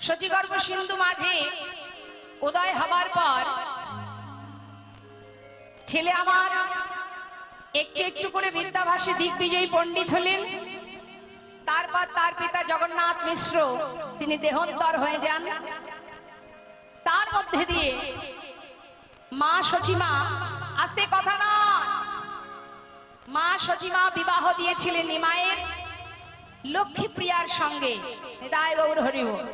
শচীগর্ভ সিন্ধু মাঝে উদয় হবার পর ছেলে আমার একটু একটু করে বিদ্যাভাসে দিগ্বিজয়ী পণ্ডিত হলেন। তারপর তার পিতা জগন্নাথ মিশ্র তিনি দেহান্তর হয়ে যান। তার মধ্যে দিয়ে মা সচিমা, আস্তে কথা নয়, মা সচিমা বিবাহ দিয়েছিলেন নিমাইয়ের লক্ষ্মীপ্রিয়ার সঙ্গে। হৃদয় গৌর হরি বল।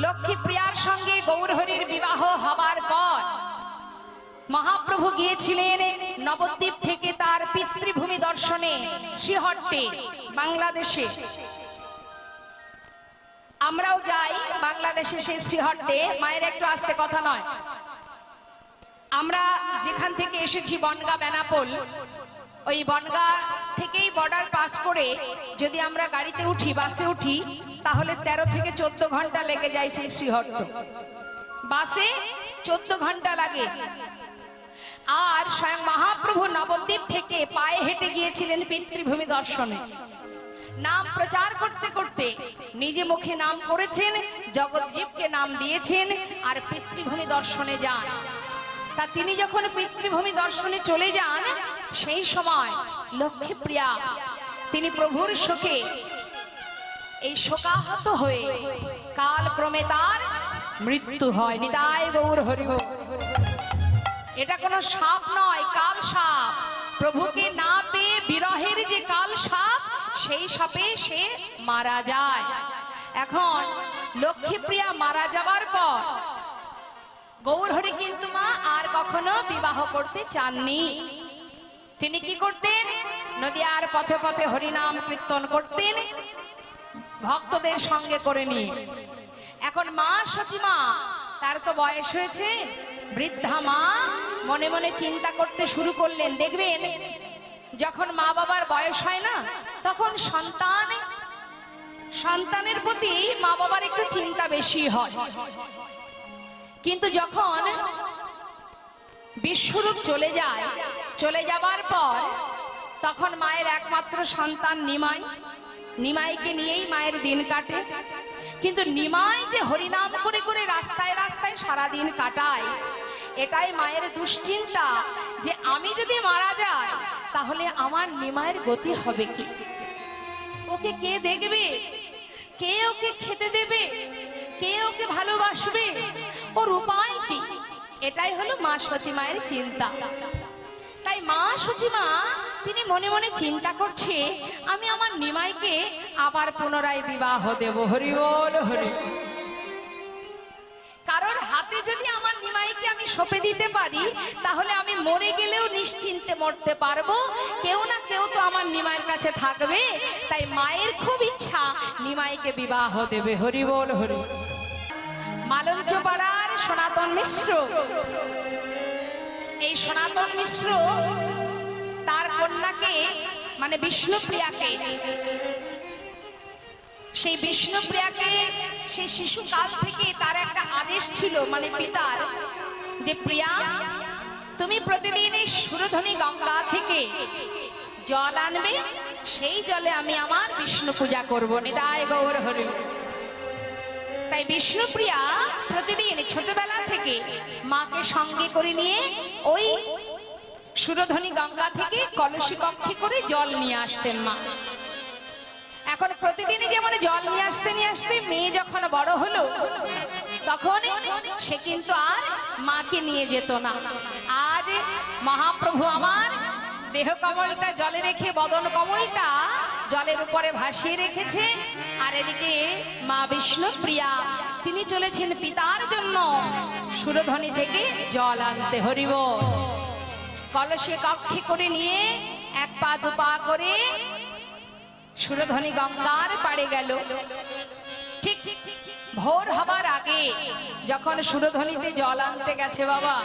লক্ষ্মীপ্রিয়ার সঙ্গে গৌরহরির বিবাহ হবার পর মহাপ্রভু গিয়েছিলেন নবদ্বীপ থেকে তার পিতৃভূমি দর্শনে শ্রীহট্টে, বাংলাদেশে। আমরাও যাই বাংলাদেশে সেই শ্রীহট্টে। মায়ের একটু আস্তে কথা নয়। আমরা যেখান থেকে এসেছি বনগা বেনাপোল, ওই বনগা থেকেই বর্ডার পাস করে যদি আমরা গাড়িতে উঠি, বাসে উঠি, তাহলে 13 থেকে 14 ঘন্টা লেগে যায় সেই শ্রীহট্ট। বাসে 14 ঘন্টা লাগে। আর স্বয়ং মহাপ্রভু নবদ্বীপ থেকে পায়ে হেঁটে গিয়েছিলেন পিতৃভূমি দর্শনে। নাম প্রচার করতে করতে নিজে মুখে নাম করেছেন, জগৎজীবকে নাম দিয়েছেন, আর পিতৃভূমি দর্শনে যান। তা তিনি যখন পিতৃভূমি দর্শনে চলে যান, সেই সময় লক্ষ্মীপ্রিয়া তিনি প্রভুর শোকে এই শোকাহত হয়ে কালক্রমে তার মৃত্যু হয়। নিতাই গৌর হরি বল। এটা কোনো সাপ নয়, কাল সাপ। প্রভুকে না পেয়ে বিরহের যে কাল সাপ, সেই সাপে সে মারা যায়। এখন লক্ষ্মীপ্রিয়া মারা যাবার পর গৌরহরি কিন্তু মা আর কখনো বিবাহ করতে চাননি। তিনি কি করতেন? নদিয়ার পথে পথে হরিনাম কীর্তন করতেন ভক্তদের সঙ্গে করে নিয়ে। এখন মা সচিমা, তার তো বয়স হয়েছে, বৃদ্ধা মা মনে মনে চিন্তা করতে শুরু করলেন। দেখবেন যখন মা বাবার বয়স হয় না, তখন সন্তানের প্রতি মা বাবার একটু চিন্তা বেশি হয়। কিন্তু যখন বিশ্বরূপ চলে যায়, চলে যাবার পর তখন মায়ের একমাত্র সন্তান নিমাই, নিমাইকে নিয়েই মায়ের দিন কাটে। কিন্তু নিমাই যে হরিনাম করে করে রাস্তায় রাস্তায় সারাদিন কাটায়, এটাই মায়ের দুশ্চিন্তা যে আমি যদি মারা যাই তাহলে আমার নিমাইয়ের গতি হবে কি? ওকে কে দেখবে? কে ওকে খেতে দেবে? কে ওকে ভালোবাসবে? ওর উপায় কি? এটাই হলো মা সচিমায়ের চিন্তা। তাই মা সচিমা তিনি মনে মনে চিন্তা করছে, আমি আমার নিমাইকে আবার পুনরায় বিবাহ দেব। হরি বল হরি। কারোর হাতে যদি আমার নিমাইকে আমি সঁপে দিতে পারি, তাহলে আমি মরে গেলেও নিশ্চিন্তে মরতে পারবো। কেউ না কেউ তো আমার নিমাইয়ের কাছে থাকবে। তাই মায়ের খুব ইচ্ছা নিমাইকে বিবাহ দেবে। হরি বল হরি। মালঞ্চপাড়ার সনাতন মিশ্র, এই সনাতন মিশ্র তার কন্যাকে মানে বিষ্ণুপ্রিয়াকে, সেই বিষ্ণুপ্রিয়াকে সেই শিশুকাল থেকে তার একটা আদেশ ছিল, মানে পিতার, যে প্রিয়া তুমি প্রতিদিন এই সুরধনী গঙ্গা থেকে জল আনবে, সেই জলে আমি আমার বিষ্ণু পূজা করবো। নিতাই গৌর হরি। তাই বিষ্ণুপ্রিয়া প্রতিদিন ছোটবেলা থেকে মাকে সঙ্গে করে নিয়ে ওই সুরধনী গঙ্গা থেকে কলসি কক্ষে করে জল নিয়ে আসতেন মা। এখন প্রতিদিনই যেমন জল নিয়ে আসতে মেয়ে যখন বড় হলো, তখন সে কিন্তু আর মাকে নিয়ে যেত না। আজ মহাপ্রভু আমার দেহ কমলটা জলে রেখে বদন কমলটা জলের উপরে ভাসিয়ে রেখেছে, আর এদিকে মা বিষ্ণুপ্রিয়া তিনি চলেছেন পিতার জন্য সুরধনী থেকে জল আনতে। হরি বল। কলসে কক্ষে করে নিয়ে এক পা দুপা করে সুরধনী গঙ্গার পাড়ে গেল। ঠিক ভোর হবার আগে যখন সুরধনীতে জল আনতে গেছে বাবা,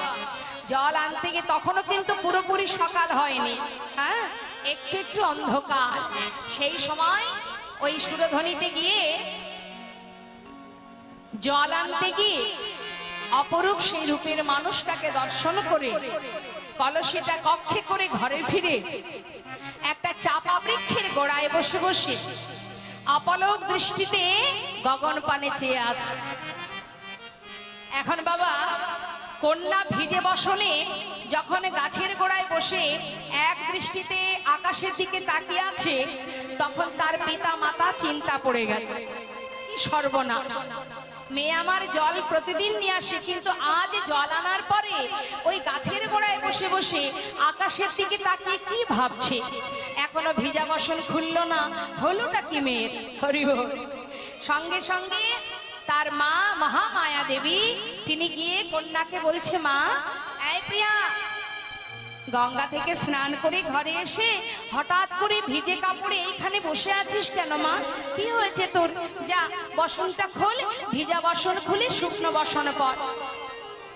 জল আনতে গিয়ে তখনও কিন্তু পুরোপুরি সকাল হয়নি, হ্যাঁ, একটু একটু অন্ধকার। সেই সময় ওই সুরধনীতে গিয়ে জল আনতে গিয়ে অপরূপ সেই রূপের মানুষটাকে দর্শন করে কলসিটা কক্ষে করে ঘরে ফিরে একটা চাপা বৃক্ষের গোড়ায় বসে বসে অপলক দৃষ্টিতে গগন পানে চেয়ে আছে। এখন বাবা কন্যা ভিজে বসনে যখন গাছের গোড়ায় বসে এক দৃষ্টিতে আকাশের দিকে তাকিয়ে আছে, তখন তার পিতা মাতা চিন্তা পড়ে গেছে, কি সর্বনাশ, মেয়ে আমার জল প্রতিদিন নিয়ে আসে, কিন্তু আজ জল আনার পরে ওই গাছের গোড়ায় বসে বসে আকাশের দিকে তাকিয়ে কি ভাবছে, এখনো ভিজা বসন খুললো না, হলোটা কি মেয়ের? হরি বল। সঙ্গে সঙ্গে তার মা মহামায়া দেবী তিনি গিয়ে কন্যাকে বলছে, মা এই প্রিয়া, গঙ্গা থেকে স্নান করে ঘরে এসে হঠাৎ করে ভিজে কাপড়ে এইখানে বসে আছিস কেন মা? কি হয়েছে তোর? যা বসনটা খোল, ভিজা বসন খুলে শুকনো বসন পর।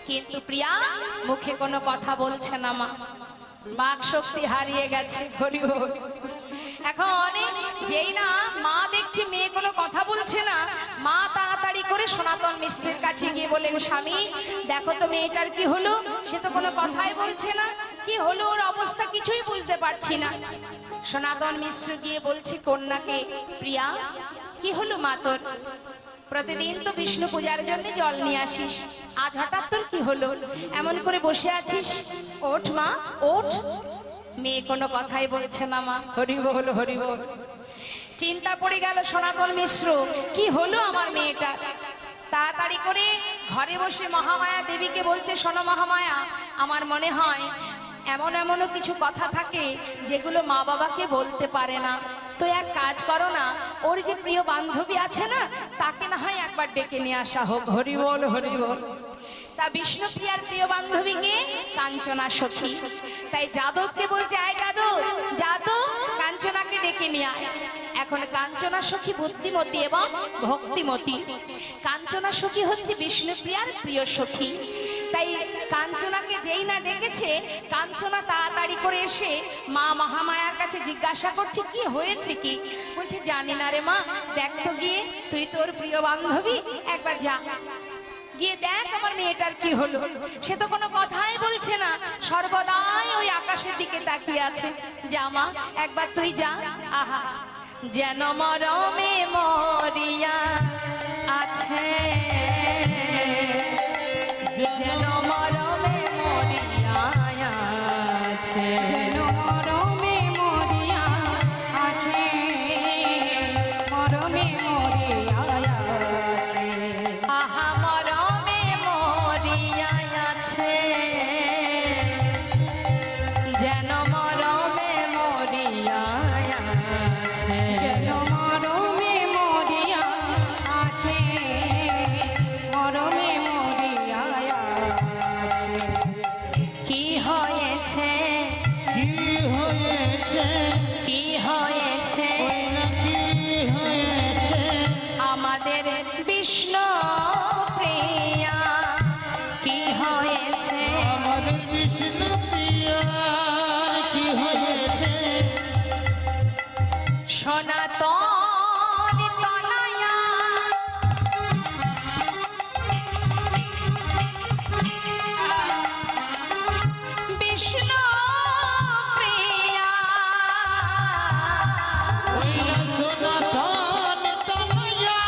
কিন্তু প্রিয়া মুখে কোনো কথা বলছে না মা, বাক শক্তি হারিয়ে গেছে। হরি বল। এখন যেই না মা দেখছি মেয়ে কোনো কথা বলছে না, মা তাড়াতাড়ি করে সনাতন মিশ্রের কাছে গিয়ে বলেন, স্বামী দেখো তো মেয়েটার কি হলো, সে তো কোনো কথাই বলছে না, কি হলো ওর অবস্থা কিছুই বুঝতে পারছি না। সনাতন মিশ্র গিয়ে বলছি কন্যাকে, প্রিয়া কি হলো মা তোর? প্রতিদিন তো বিষ্ণু পূজার জন্য জল নিয়ে আসিস, আজ হঠাৎ তোর কি হলো, এমন করে বসে আছিস? ওঠ মা ওঠ। মেয়ে কোনো কথাই বলছে না মা। হরি বল হরি বল। চিন্তা পড়ে গেল সনাতন মিশ্র, কি হলো আমার মেয়েটা? তাড়াতাড়ি করে ঘরে বসে মহামায়া দেবীকে বলছে, শোনো মহামায়া, আমার মনে হয় এমন এমনও কিছু কথা থাকে যেগুলো মা বাবাকে বলতে পারে না, তো এক কাজ করো না, ওর যে প্রিয় বান্ধবী আছে না, তাকে না হয় একবার ডেকে নিয়ে আসা হোক। হরি বল হরি বল। তা বিষ্ণুপ্রিয়ার প্রিয় বান্ধবীকে কাঞ্চনা সখী, তাই যাদবকে বলছে, আয় যাদব, যা তো কাঞ্চনাকে ডেকে নিয়ে আয়। এখন কাঞ্চনা সখী বুদ্ধিমতী এবং ভক্তিমতী। কাঞ্চনা সখী হচ্ছে বিষ্ণুপ্রিয়ার প্রিয় সখী, তাই কাঞ্চনাকে যেই না ডেকেছে, কাঞ্চনা তাড়াতাড়ি করে এসে মা মহামায়ার কাছে জিজ্ঞাসা করছে, কি হয়েছে কি? বলছে, জানি না রে মা, দেখ তো গিয়ে, তুই তোর প্রিয় বান্ধবী, একবার যা, গিয়ে দেখ আমার মেয়েটার কি হলো। সে তো কোনো কথাই বলছে না, সর্বদাই ওই আকাশের দিকে তাকিয়ে আছে। যা মা, একবার তুই যা। আহা, যেন মরমে মরিয়া আছে, যেন মরমে মরিয়া আছে, যেন মরমে মরিয়া আছে, মরমে মরিয়া আছে। আহা মরমে মরিয়া আছে, যেন মরমে মরিয়া আছে, যেন মরমে মরিয়া আছে, মরমে মরিয়া আছে। কি হয়েছে কি হয়েছে কি হয়েছে কি হয়েছে আমাদের বিষ্ণু প্রিয়া, কি হয়েছে আমাদের বিষ্ণু প্রিয়ার কি হয়েছে? সনাতন তনয়া বিষ্ণু প্রিয়া, ওই সনাতন তনয়া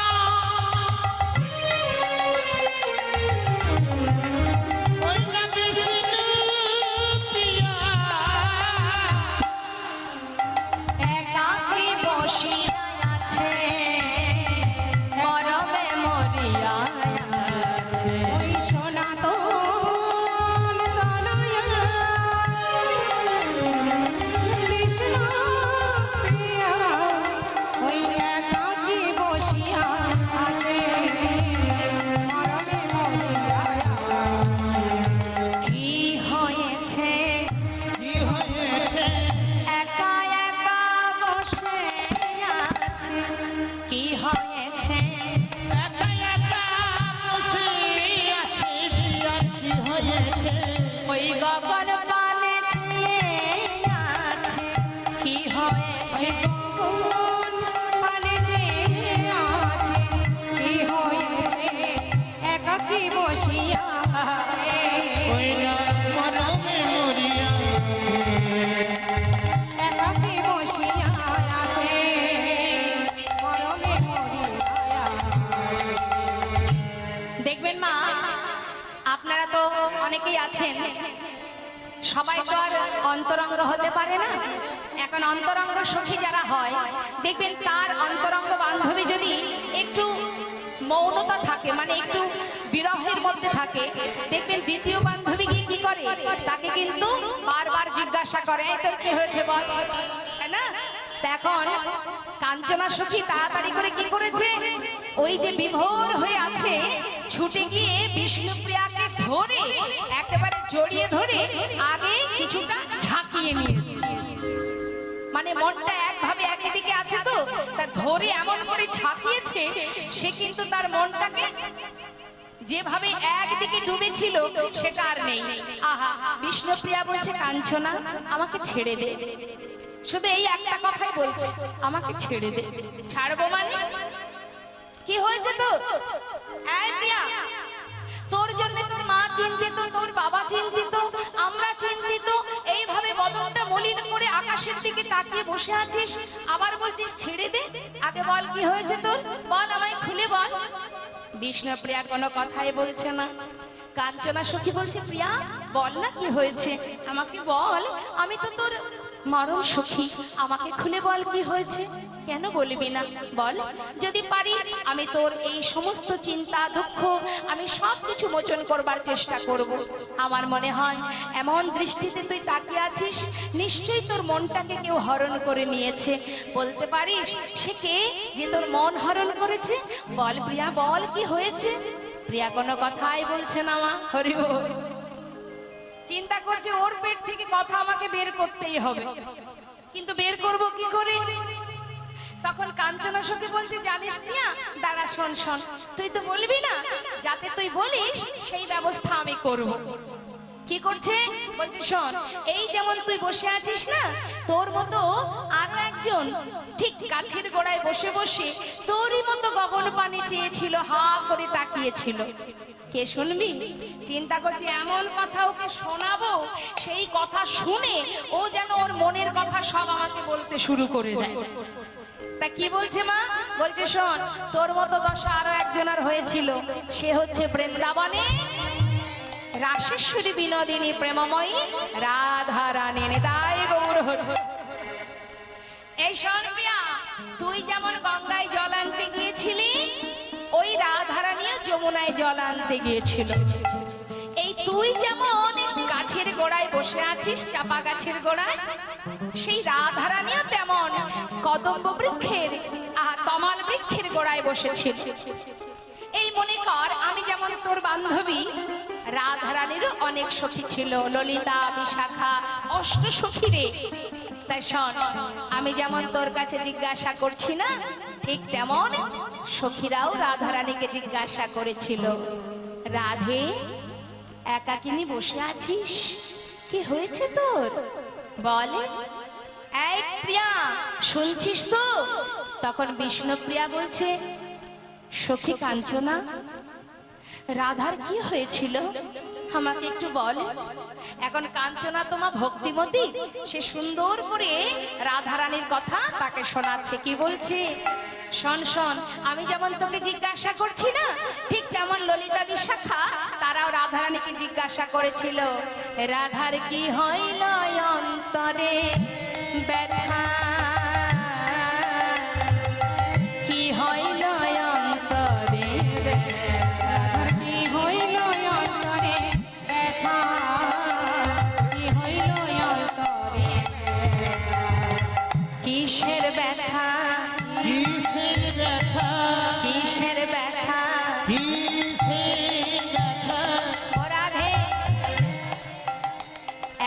অনেকেই আছেন, সবাই তো আর অন্তরঙ্গ হতে পারে না। এখন অন্তরঙ্গ সখী যারা হয়, দেখবেন তার অন্তরঙ্গ বান্ধবী যদি একটু মৌনতা থাকে, মানে একটু বিরহের মধ্যে থাকে, দেখবেন দ্বিতীয় বান্ধবী গিয়ে কি করে, তাকে কিন্তু বারবার জিজ্ঞাসা করে, এই তোর কি হয়েছে বল, তাই না? তা এখন কাঞ্চনা সখী তাড়াতাড়ি করে কি করেছে, ওই যে বিভোর হয়ে আছে, ছুটে গিয়ে বিষ্ণুপ্রিয়াকে ধরে একেবারে জড়িয়ে ধরে আগে কিছুটা ঝাঁকিয়ে নিয়েছে। মানে মনটা একভাবে একদিকে আছে তো, তা ধরে এমন করে ঝাঁকিয়েছে, সে কিন্তু তার মনটাকে যেভাবে একদিকে ডুবেছিল সেটা আর নেই। আহা, বিষ্ণুপ্রিয়া বলছে, কাঞ্চনা আমাকে ছেড়ে দে, শুধু এই একটা কথাই বলছে, আমাকে ছেড়ে দে। ছাড়বো মানে কি হয়েছে তো? এই প্রিয়া, তোর জন্য তোর মা চিন্তিত, তোর বাবা চিন্তিত, আমরা চিন্তিত, এইভাবে বদনটা মলিন করে আকাশের দিকে তাকিয়ে বসে আছিস, আবার বলছিস ছেড়ে দে। আগে বল কি হয়েছে তোর, বল আমায় খুলে বল। বিষ্ণুপ্রিয়া কোনো কথাই বলছে না। কাঞ্চনা সখী বলছে, প্রিয়া বল না কি হয়েছে, আমাকে বল, আমি তো তোর মরম সখী, আমাকে খুলে বল কি হয়েছে। কেন বলবি না, বল, যদি পারি আমি তোর এই সমস্ত চিন্তা দুঃখ আমি সব কিছু মোচন করবার চেষ্টা করব। আমার মনে হয় এমন দৃষ্টিতে তুই তাকিয়ে আছিস, নিশ্চয়ই তোর মনটাকে কেউ হরণ করে নিয়েছে। বলতে পারিস সে কে যে তোর মন হরণ করেছে? বল প্রিয়া, বল কি হয়েছে। প্রিয়া কোনো কথাই বলছে না। মা হরি বল। চিন্তা করছে ওর পেট থেকে কথা আমাকে বের করতেই হবে, কিন্তু বের করব কি করে? তখন কাঞ্চনা সখী বলছে, জানিস প্রিয়া, দাঁড়া শোন শোন, তুই তো বলবি না, যাতে তুই বলিস সেই ব্যবস্থা আমি করব। কি করছে বলছে, শোন, এই যেমন তুই বসে আছিস না, তোর মতো আরো একজন ঠিক গাছের গোড়ায় বসে বসে তোরই মতো গগন পানি চেয়েছিল, হা করে তাকিয়েছিল। কে শুনবি? চিন্তা করছি এমন কথা ওকে শোনাবো, সেই কথা শুনে ও যেন ওর মনের কথা সব আমাকে বলতে শুরু করে দেয়। তা কি বলছে মা? বলছে, শোন, তোর মতো দশা আরো একজনের হয়েছিল, সে হচ্ছে বৃন্দাবনে রাসেশ্বরী বিনোদিনী প্রেমময়ী রাধা রানী। নিতাই গৌর হরি। এই শোন প্রিয়া, তুই যেমন গঙ্গায় জল আনতে গিয়েছিলি, ওই রাধা রানীও যমুনায় জল আনতে গিয়েছিল। এই তুই যেমন গাছের গোড়ায় বসে আছিস, চাপা গাছের গোড়ায়, সেই রাধা রানীও তেমন কদম্ব বৃক্ষের তমাল বৃক্ষের গোড়ায় বসেছিল। এই মনে কর, আমি যেমন তোর বান্ধবী, রাধা রানীরও অনেক সখী ছিল, ললিতা, বিশাখা, অষ্ট সখী রে। তাই শোন, আমি যেমন তোর কাছে জিজ্ঞাসা করছি না, ঠিক তেমন সখীরাও রাধা রানীকে জিজ্ঞাসা করেছিল, রাধে একাকিনী বসে আছিস, কি হয়েছে তোর, বল। এই প্রিয়া, শুনছিস তো? তখন বিষ্ণুপ্রিয়া বলছে, সখী কাঞ্চনা, রাধার কি হয়েছিল আমাকে একটু বল। এখন কাঞ্চনা তোমা ভক্তিমতী, সে সুন্দর করে রাধা রানীর কথা তাকে শোনাচ্ছে। কি বলছে? শোন শোন, আমি যেমন তোকে জিজ্ঞাসা করছি না, ঠিক তেমন ললিতা, বিশাখা তারাও রাধা রানীকে জিজ্ঞাসা করেছিল, রাধার কি হইল অন্তরে ব্যথা, কি হইল অন্তরে ব্যথা, কি হইল অন্তরে ব্যথা, কি হইল অন্তরে ব্যথা, কিসের ব্যথা, কিসের ব্যথা, কিসের ব্যথা, কিসের ব্যথা, ও রাধে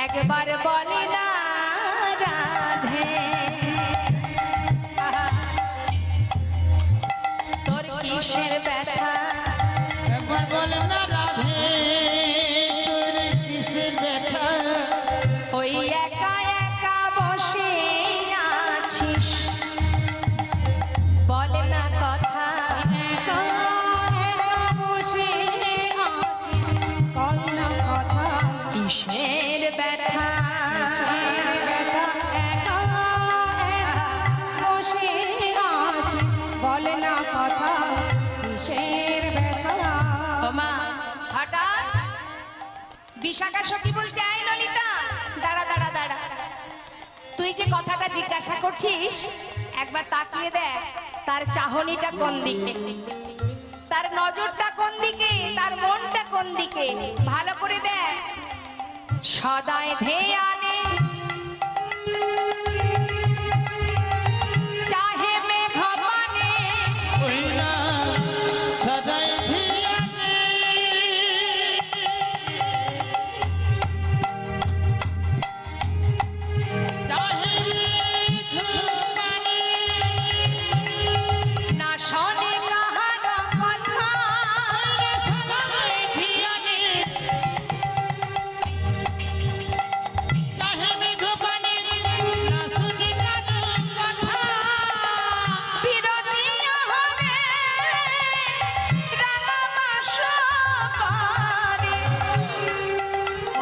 একবার বলে না রাধে, আহা, তোর কিসের ব্যথা, একবার বল না রাধে, তোর কিসের ব্যথা, ওই একা একা বসে আছিস, বলে না কথা, একা একা বসে আছিস, বল না কথা, কিসের ব্যথা, কিসের ব্যথা, একা একা বসে আছিস, বল না কথা, কিসের ব্যথা। ও মা, হঠাৎ বিশাখা সখী বলছে, এই ললিতা, দাঁড়া দাঁড়া দাঁড়া, তুই যে কথাটা জিজ্ঞাসা করছিস একবার তাকিয়ে দেখ তার চাহনিটা কোন দিকে, তার নজরটা কোন দিকে, তার মনটা কোন দিকে, ভালো করে দেখ। সদায় ধ্যানে চাহে মেঘ মানে, ওই না সদাই ধিয়ানে চাহে ঘুমানে না শোনে কাহার কথা, সদাই ধিয়ানে চাহে মেঘপানে না শুনি কারো কথা বিরতি আহরে রাঙামাস পারে,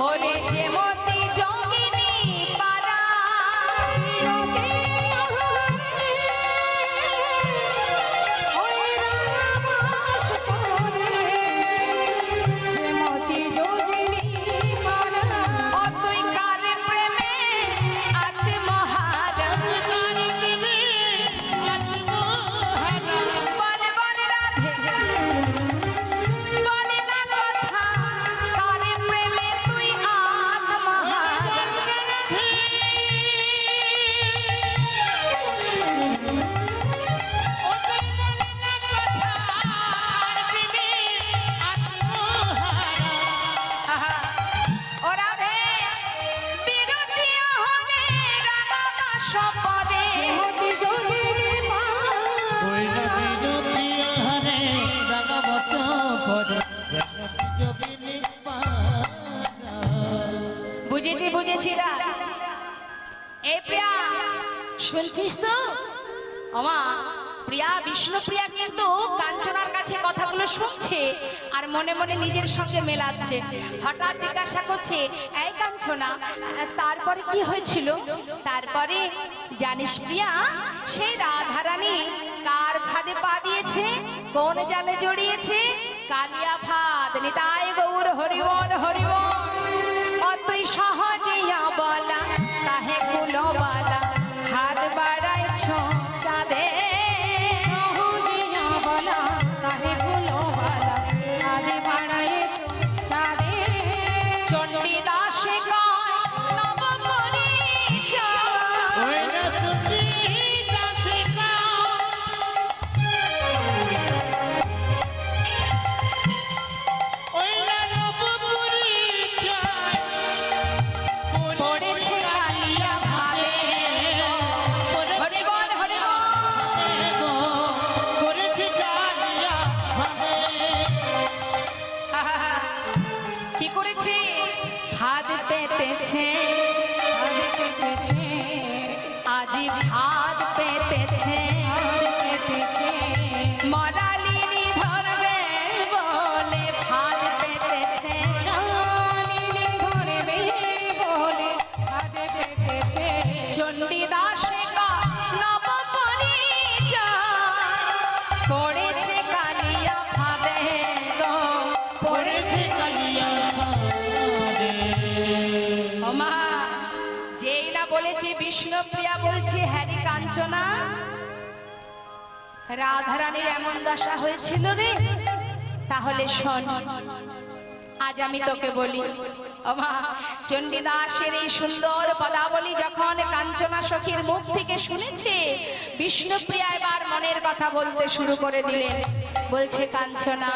ওরে যে মতি যোগিনী পারা, বিরতি আহারে ওই রাঙামাস পরে যে মতি যোগিনী পারা। ও তুই কারে প্রেমে আত্মহারা, কারে প্রেমে আত্মহারা বলে বলে রাধে বলে না কথা, কারে প্রেমে তুই আত্মহারা। আহা, ও রাধে বিরতি আহরে রাঙামাস পরে, যে মতি যোগিনী বুঝেছি বুঝেছি রা। এই প্রিয়া শুনছিস তো? আমা প্রিয়া, বিষ্ণুপ্রিয়া কিন্তু কাঞ্চনার কাছে কথাগুলো শুনছে আর মনে মনে নিজের সঙ্গে মেলাচ্ছে। হঠাৎ জিজ্ঞাসা করছে, এই কাঞ্চনা, তারপরে কি হয়েছিল? তারপরে জানিস প্রিয়া, সেই রাধারানী কার ফাঁদে পা দিয়েছে, কোন জালে জড়িয়েছে? কালিয়া ফাঁদ। নিতাই গৌর হরিবল হরিবল। অতই সহজে বলা তাহে কুলবালা, হাত বাড়াইছ চাঁদে, সহজিয়া বলা তাহে ফুলবালা, হাতে বাড়াইছ চাঁদে। চণ্ডী দাসে কয় নব পরিচয়। পড়েছে কালিয়া ফাঁদে। হরিবল হরিবল। আহা, কি করেছে? ফাঁদ পেতেছে, হাতে পেতেছে, আজি ফাঁদ পেতেছে, হাতে পেতেছে, মরালিনী ধরবে বলে ফাঁদ পেতেছে। রানীলি ধরবে বলে হাতে পেতেছে। চণ্ডী দাসে নব পরিচয়, পড়েছে কালিয়া ফাঁদে গো, পড়েছে। ওমা, যেই না বলেছে বিষ্ণুপ্রিয়া বলছে, হ্যারি কাঞ্চনা, রাধারানীর এমন দশা হয়েছিল রে। তাহলে শোন, আজ আমি তোকে বলি। ওমা, চণ্ডীদাসের এই সুন্দর পদাবলী যখন কাঞ্চনা সখীর মুখ থেকে শুনেছে, বিষ্ণুপ্রিয়া এবার মনের কথা বলতে শুরু করে দিলেন। বলছে, কাঞ্চনা,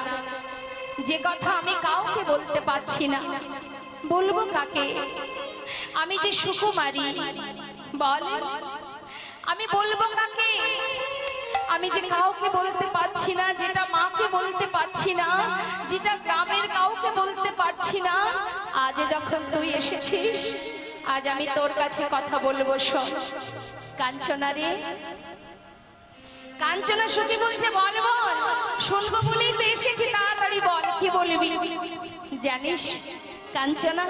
যে কথা আমি কাউকে বলতে পারছি না, বলবো কাকে? আমি যে সুকুমারী, বল আমি বলবো কাকে? আমি যে কাউকে বলতে পারছি না, যেটা মাকে বলতে পারছি না, যেটা গ্রামের কাউকে বলতে পারছি না, আজ যখন তুই এসেছিস, আজ আমি তোর কাছে কথা বলবো। শোন কাঞ্চনা রে। কাঞ্চনা সখী বলছে, বল বল, শুনবো বলেই তো এসেছি, তাড়াতাড়ি বল, কি বলবি? জানিস কাঞ্চনা,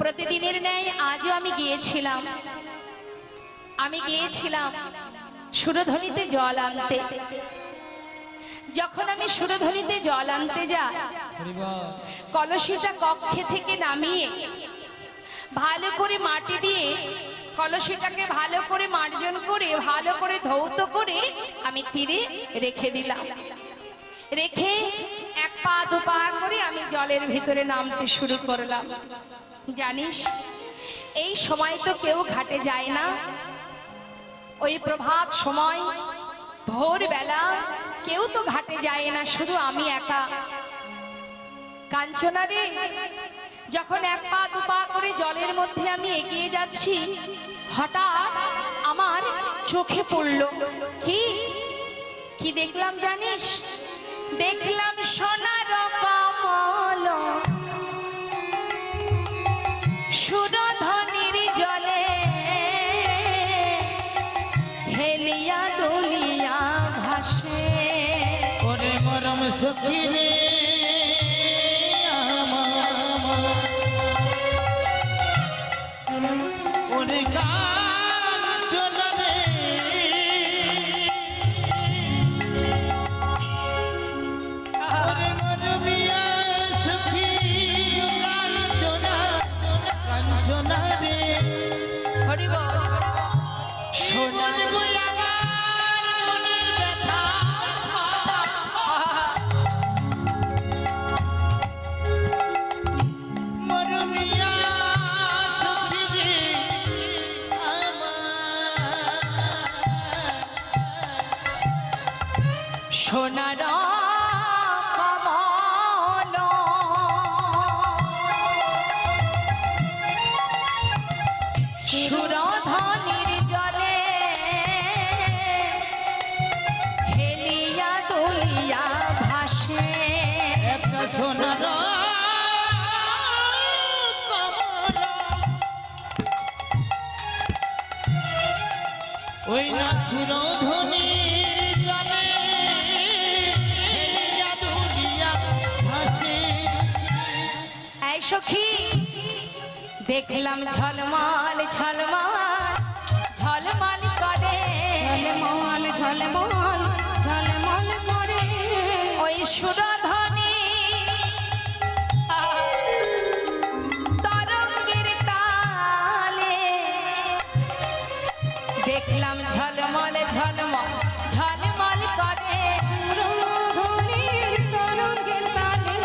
প্রতিদিনের ন্যায় আজও আমি গিয়েছিলাম সুরধ্বনিতে জল আনতে। যখন আমি সুরধনিতে জল আনতে যাই, কলসিটা কক্ষে থেকে নামিয়ে ভালো করে মাটি দিয়ে কলসিটাকে ভালো করে মার্জন করে ভালো করে ধৌত করে আমি তীরে রেখে দিলাম। রেখে এক পা দু পা করে আমি জলের ভিতরে নামতে শুরু করলাম। জানিস, এই সময় তো কেউ ঘাটে যায় না। ওই প্রভাত সময় ভোরবেলা কেউ তো ঘাটে যায় না, শুধু আমি একা। কাঞ্চনা রে, যখন এক পা দু পা করে জলের মধ্যে আমি এগিয়ে যাচ্ছি, হঠাৎ আমার চোখে পড়ল কি কি দেখলাম জানিস? দেখলাম সোনার কমল সুরধনির জলে হেলিয়া দুলিয়া ভাসে। ওরে মরম সখী রে ওরে কাঞ্চনা রে, ওরে মরমিয়া সখী কাঞ্চনা, কাঞ্চনা রে, হরি বল। সোনার আমার মনের ব্যথা মরমিয়া সখী রে সোনার কমল সুরধনির জলে হেলিয়া দুলিয়া ভাসে। একটা সোনার কমল, ওই না সুরধনির জলে হেলিয়া দুলিয়া ভাসে। এই সখী, দেখলাম ঝলমল ঝলমল ঝলমল করে ঝলমল ঝলমল ঝলমল করে ওই সুরধনি তরঙ্গের তালে। দেখলাম ঝলমল ঝলমল ঝলমল করে সুরধনির তরঙ্গের তালে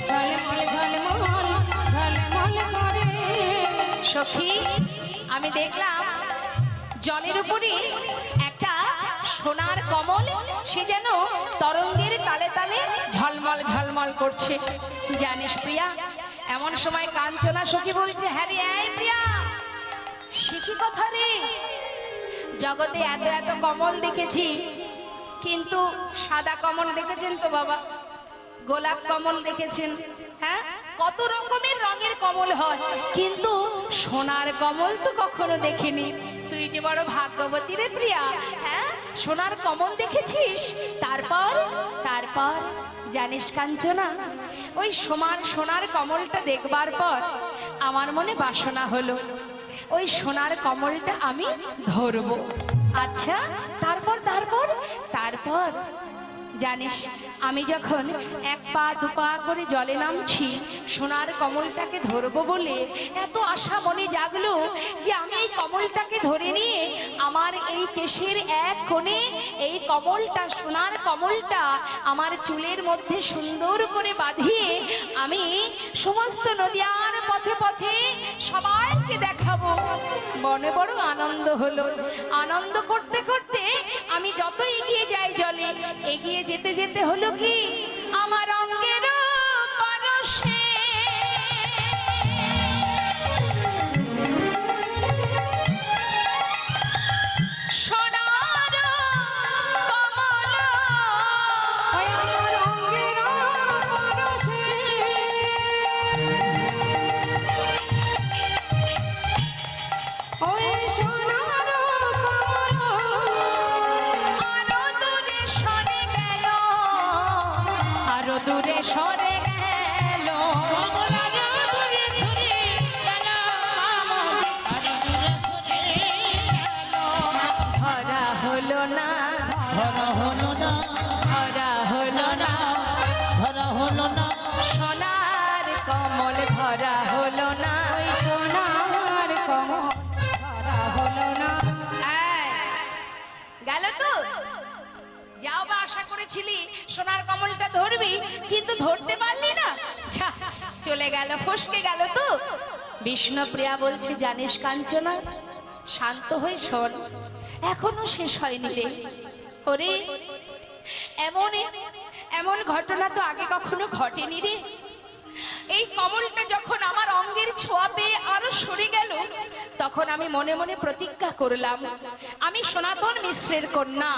ঝলমল ঝলমল ঝলমল করে। সখী, আমি দেখলাম জলের উপরে একটা সোনার কমল, সে যেন তরঙ্গের তালে তালে ঝলমল ঝলমল করছে। জানিস প্রিয়া, এমন সময় কাঞ্চনা সখী বলছে, হ্যাঁ রে এই প্রিয়া, সে কি কথা রে? জগতে এত এত কমল দেখেছি, কিন্তু সাদা কমল দেখেছেন তো বাবা? গোলাপ কমল দেখেছেন? হ্যাঁ, কত রকমের রঙের কমল হয়, কিন্তু সোনার কমল তো কখনো দেখিনি। তুই যে বড় ভাগ্যবতী রে প্রিয়া, হ্যাঁ, সোনার কমল দেখেছিস। তারপর তারপর জানিস কাঞ্চনা, ওই সোনার কমলটা দেখবার পর আমার মনে বাসনা হলো, ওই সোনার কমলটা আমি ধরবো। আচ্ছা, তারপর তারপর তারপর জানিস, আমি যখন এক পা দু পা করে জলে নামছি, সোনার কমলটাকে ধরবো বলে এত আশা মনে জাগলো যে আমি এই কমলটাকে ধরে নিয়ে আমার এই কেশের এক কোণে এই কমলটা, সোনার কমলটা আমার চুলের মধ্যে সুন্দর করে বাঁধিয়ে আমি সমস্ত নদিয়ার পথে পথে সবাইকে দেখাবো। মনে বড় আনন্দ হলো। আনন্দ করতে করতে আমি যত এগিয়ে যাই জলে, এগিয়ে যেতে যেতে হলো কি, আমার অঙ্গের পরশে সোনার কমল, ওই আমার অঙ্গের পরশে ওই সোনার কমল আরো দূরে সরে গেল, আরো দূরে সরে গেল। কমলার দূরে সরে গেল, আর দূরে সরে গেল। ধরা হলো না, ধরা হলো না, ধরা সোনার কমল ধরা হলো না। ওই সোনার কমল ধরা হলো না। গেল তো, যাও বা আশা করেছিলি সোনার কমলটা ধরবি, কিন্তু ধরতে পারলি না। যা, চলে গেল, ফসকে গেল তো। বিষ্ণুপ্রিয়া বলছে, জানিস কাঞ্চনা, শান্ত হয়ে শোন, এখনো শেষ হয়নি রে। ওরে, এমন এমন ঘটনা তো আগে কখনো ঘটেনি রে। এই কমলটা যখন আমার অঙ্গের ছোঁয়া পেয়ে আরো সরে গেল, তখন আমি মনে মনে প্রতিজ্ঞা করলাম, আমি সনাতন মিশ্রের কন্যা।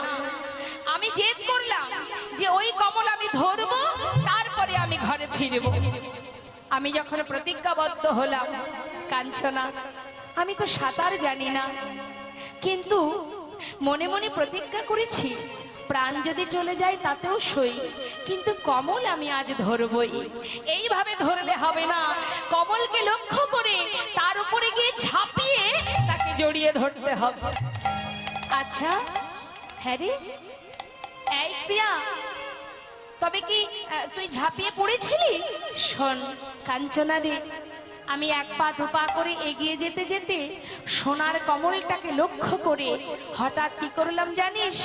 আমি জেদ করলাম যে ওই কমল আমি ধরবো, তারপরে আমি ঘরে ফিরবো। আমি যখন প্রতিজ্ঞাবদ্ধ হলাম, কাঞ্চনা, আমি তো সাঁতার জানি না, কিন্তু মনে মনে প্রতিজ্ঞা করেছি, প্রাণ যদি চলে যায় তাতেও সই, কিন্তু কমল আমি আজ ধরবই। এইভাবে ধরলে হবে না, কমলকে লক্ষ্য করে তার উপরে গিয়ে ঝাঁপিয়ে তাকে জড়িয়ে ধরতে হবে। আচ্ছা, হ্যাঁ রে, এই প্রিয়া, তবে কি তুই ঝাঁপিয়ে পড়েছিলি? শোন কাঞ্চনা রে, আমি এক পা দুপা করে এগিয়ে যেতে যেতে সোনার কমলটাকে লক্ষ্য করে হঠাৎ কি করলাম জানিস?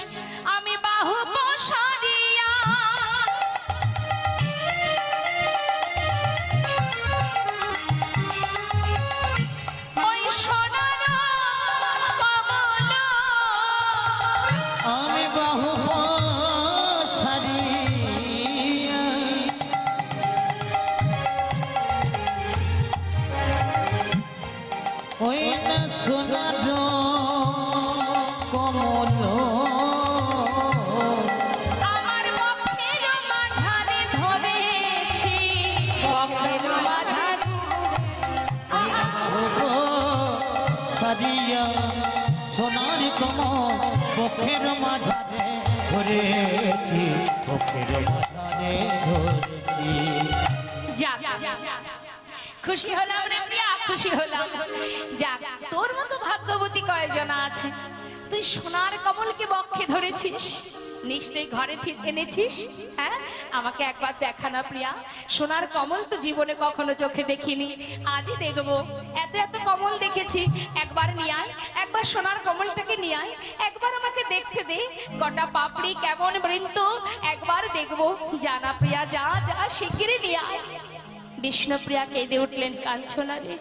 আমি বাহু প্রসারিয়া ওই সোনার কমল, আমি বাহু সারিয়া ওই না সোনার কমল আমার বক্ষের মাঝারে ধরেছি, বক্ষের মাঝারে সারিয়া সোনার কমল পক্ষের মাঝারে ধরেছি, পক্ষের মাঝারে ধরেছি। যাক, খুশি হলাম রে প্রিয়া, খুশি হলাম। যাক, তোর মতো ভাগ্যবতী কয়জন আছে, তুই সোনার কমলকে বক্ষে ধরেছিস, নিশ্চয়ই ঘরে এনেছিস। হ্যাঁ, আমাকে একবার দেখা না প্রিয়া, সোনার কমল তো জীবনে কখনো চোখে দেখিনি, আজই দেখবো। এত এত কমল দেখেছি, একবার নিয়ে আয়, একবার সোনার কমলটাকে নিয়ে আয়, একবার আমাকে দেখতে দে, কটা পাপড়ি, কেমন বৃন্ত, একবার দেখবো। জানা প্রিয়া, যা যা, শিগগিরই নিয়ে আয়। বিষ্ণুপ্রিয়া কেঁদে উঠলেন, কাঞ্চনা রে,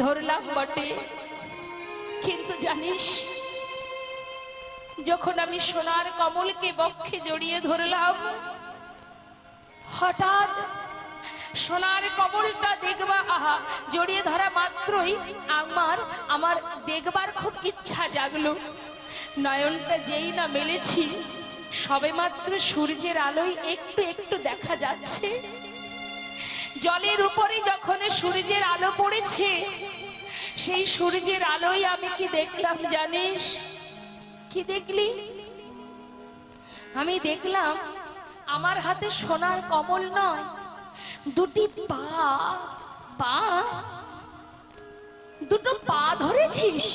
ধরলাম বটে, কিন্তু জানিস, যখন আমি সোনার কমলকে বক্ষে জড়িয়ে ধরলাম, হঠাৎ সোনার কমলটা দেখবা, আহা, জড়িয়ে ধরা মাত্রই আমার দেখবার খুব ইচ্ছা জাগলো। নয়নটা যেই না মেলেছি, সবে মাত্র সূর্যের আলোয় একটু একটু দেখা যাচ্ছে। জলের উপরে যখন সূর্যের আলো পড়েছে, সেই সূর্যের আলোয় আমি কি দেখলাম জানিস? কি দেখলি? আমি দেখলাম আমার হাতে সোনার কমল নয়, দুটি দুটো পা ধরেছিস।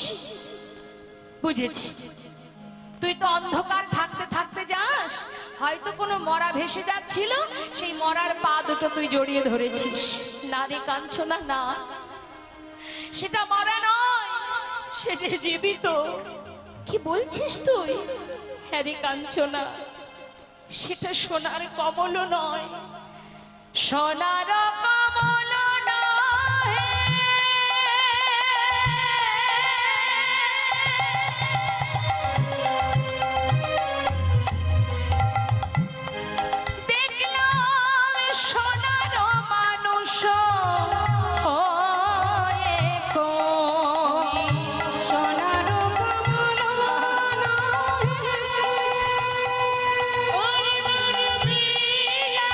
বুঝেছি, তুই তো অন্ধকার থাকতে থাকতে যাস, হয়তো কোনো মরা ভেসে যাচ্ছিল, সেই মরার পা দুটো তুই জড়িয়ে ধরেছিস। না রে কাঞ্চনা, না, সেটা মরা নয়, সেটা জীবিত। কি বলছিস তুই? হ্যাঁ রে কাঞ্চনা, সেটা সোনার কমল নয়, সোনার কমল নয়। দেখলাম সোনার মানুষ হয়ে কই, সোনার কমল নহে। ওরে মন প্রিয়া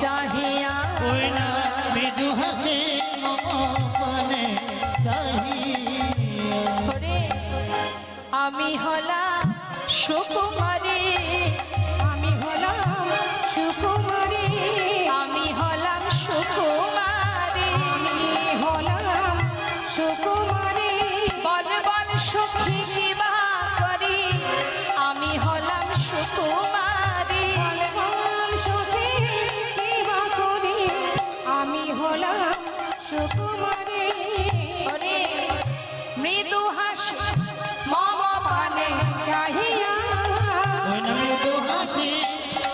চাহিয়া ওই না মৃদু হাসি মম পানে চাহিয়া ওরে আমি হলাম সুকুমারী আমি হলাম সুকুমারী আমি হলাম সুকুমারী আমি হলাম সুকুমারী বল বল সখী কি বা করি আমি হলাম সুকুমারী বল বল সখী কি বা করি আমি হলাম সুকুমারী ওরে মৃদু হাসি মম পানে চাহিয়া ওই না মৃদু হাসি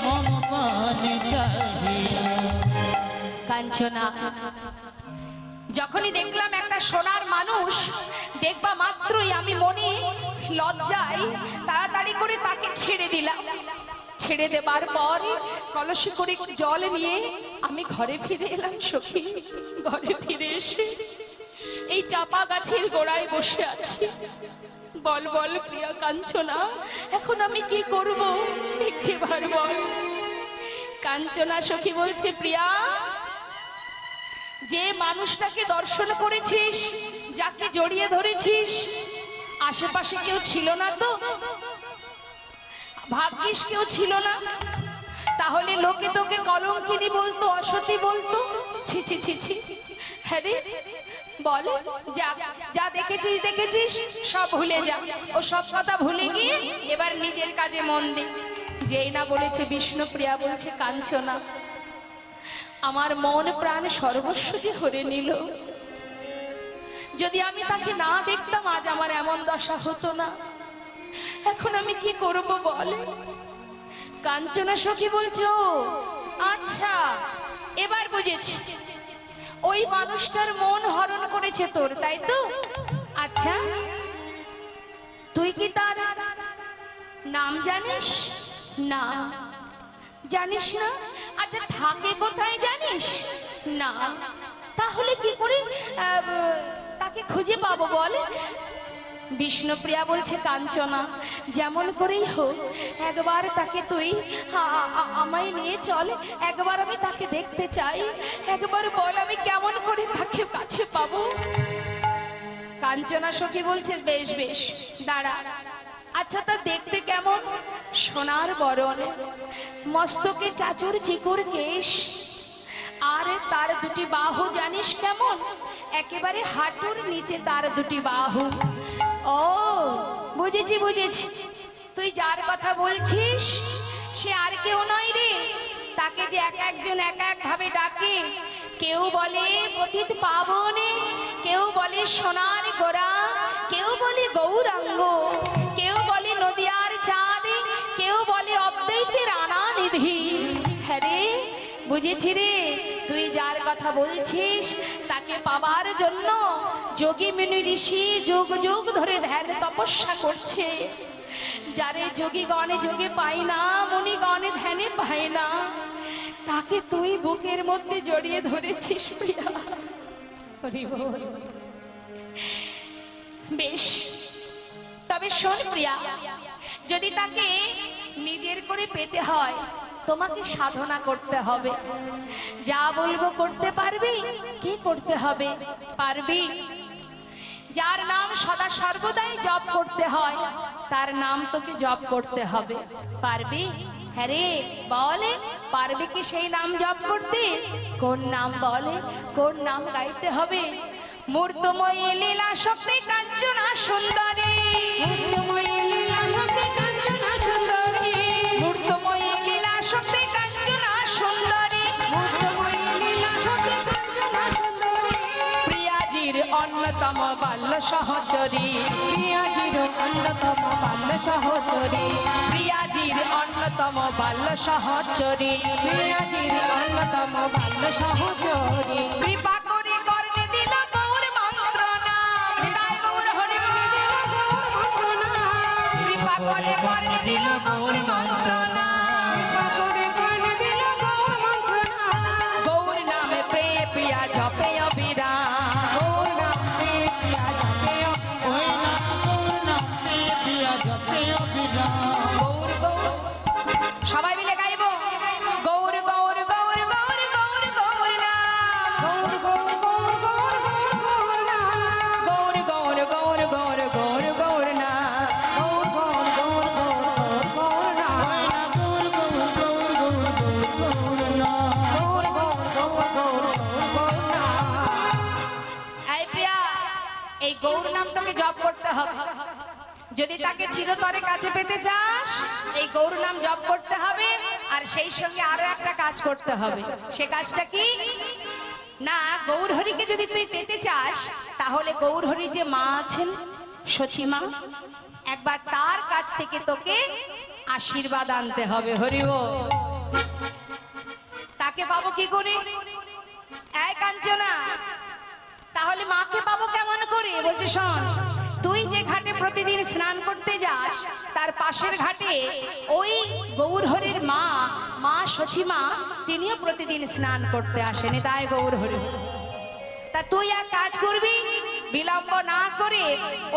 মম পানে চাহিয়া কাঞ্চনা যখনই দেখলাম একটা সোনার মানুষ দেখবা মাত্রই আমি মনে লজ্জায় তাড়াতাড়ি করে তাকে ছেড়ে দিলাম ছেড়ে দেবার পর কলসি করে জল নিয়ে আমি ঘরে ফিরে এলাম সখী ঘরে ফিরে এসে এই চাপা গাছের গোড়ায় বসে আছি বল বল প্রিয়া কাঞ্চনা এখন আমি কি করব একটিবার বল কাঞ্চনা সখী বলছে প্রিয়া যে মানুষটাকে দর্শন করেছিস যাকে জড়িয়ে ধরেছিস আশেপাশে কেউ ছিল না তো ভাগ্যিস কেউ ছিল না তাহলে লোকে তোকে কলঙ্কিনী বলতো অসতী বলতো ছি ছি ছি ছি হ্যাঁ রে বল যা যা দেখেছিস দেখেছিস সব ভুলে যা ও সব কথা ভুলে গিয়ে এবার নিজের কাজে মন দে যেই না বলেছে বিষ্ণুপ্রিয়া বলছে কাঞ্চনা আমার মন প্রাণ সর্বস্ব যে হরে নিল যদি আমি তাকে না দেখতাম আজ আমার এমন দশা হতো না এখন আমি কি করব বল কাঞ্চনা সখী বলছো আচ্ছা এবার বুঝেছি ওই মানুষটার মন হরণ করেছে তোর তাই তো আচ্ছা তুই কি তার নাম জানিস না জানিস না আচ্ছা থাকে কোথায় জানিস না তাহলে কি করে তাকে খুঁজে পাবো বল বিষ্ণুপ্রিয়া বলছে কাঞ্চনা যেমন করেই হোক একবার তাকে তুই আমায় নিয়ে চল একবার আমি তাকে দেখতে চাই একবার বল আমি কেমন করে তাকে কাছে পাবো কাঞ্চনা সখী বলছে বেশ বেশ দাঁড়া আচ্ছা তা দেখতে কেমন সোনার বরণ মস্তকে চাচর চিকুর কেশ আর তার দুটি বাহু জানিস কেমন একেবারে হাঁটুর নিচে তার দুটি বাহু ও বুঝেছি বুঝেছি তুই যার কথা বলছিস সে আর কেউ নয় রে তাকে যে এক একজন এক এক ভাবে ডাকে কেউ বলে পতিত পাবনে কেউ বলে সোনার গোরা কেউ বলে গৌরাঙ্গ কেউ বলে নদিয়ার চাঁদ কেউ বলে অদ্বৈতের আনানিধি হ্যাঁ রে বুঝেছি রে তুই যার কথা বলছিস তাকে পাবার জন্য যোগী মুনি ঋষি যুগ যুগ ধরে ধ্যান তপস্যা করছে যারে যোগীগণে যোগে পায় না মুনিগণে ধ্যানে পায় না তাকে তুই বুকের মধ্যে জড়িয়ে ধরেছিস প্রিয়া হরি বল বেশ তবে শোন প্রিয়া যদি তাকে নিজের করে পেতে হয় তোমাকে সাধনা করতে হবে যা বলবো করতে পারবি কি করতে হবে পারবি যার নাম সদা সর্বদাই জপ করতে হয় তার নাম তোকে জপ করতে হবে পারবি হ্যাঁ রে বলে পারবি কি সেই নাম জপ করতে কোন নাম বলে কোন নাম গাইতে হবে মূর্তময়ী লীলা শক্তি কাঞ্চনা সুন্দরী মূর্তিময়ী লীলা শক্তি কাঞ্চনা সুন্দরী মূর্তময়ী লীলা শক্তি কাঞ্চনা সুন্দরী মূর্তিময়ী লীলা শক্তি কাঞ্চনা সুন্দরী প্রিয়াজির অন্যতম বাল্য সহচরী প্রিয়াজির অন্যতম বাল্য সহচরী প্রিয়াজির অন্যতম বাল্য সহচরী প্রিয়াজির অন্যতম বাল্য সহচরী কৃপা করে কর্ণে দিল গৌর মন্ত্রণা হৃদয় গৌর হরি কৃপা করে কর্ণে দিল গৌর মন্ত্রণা গৌর নামে প্রিয়া জপে অবিরাম ওই না গৌর নামে প্রিয়া জপে অবিরাম গৌর গৌর সবাই মিলে গাইবো গৌর গৌর গৌর গৌর চিরতরে কাছে পেতে চাস, এই গৌর নাম জপ করতে হবে, আর সেই সঙ্গে আরো একটা কাজ করতে হবে। সে কাজটা কি না, গৌরহরিকে যদি তুই পেতে চাস, তাহলে গৌরহরি যে মা আছেন সচিমা, একবার তার কাছ থেকে তোকে আশীর্বাদ আনতে হবে। হরি বল। তাকে পাবো কি করে? এক কাঞ্চনা, তাহলে মাকে পাবো কেমন করে? বলছে শোন, তুই যে ঘাটে প্রতিদিন স্নান করতে যাস, তার পাশের ঘাটে ওই গৌরহরির মা, মা সচিমা, তিনিও প্রতিদিন স্নান করতে আসেন, তাই গৌরহরি। তা তুই এক কাজ করবি, বিলম্ব না করে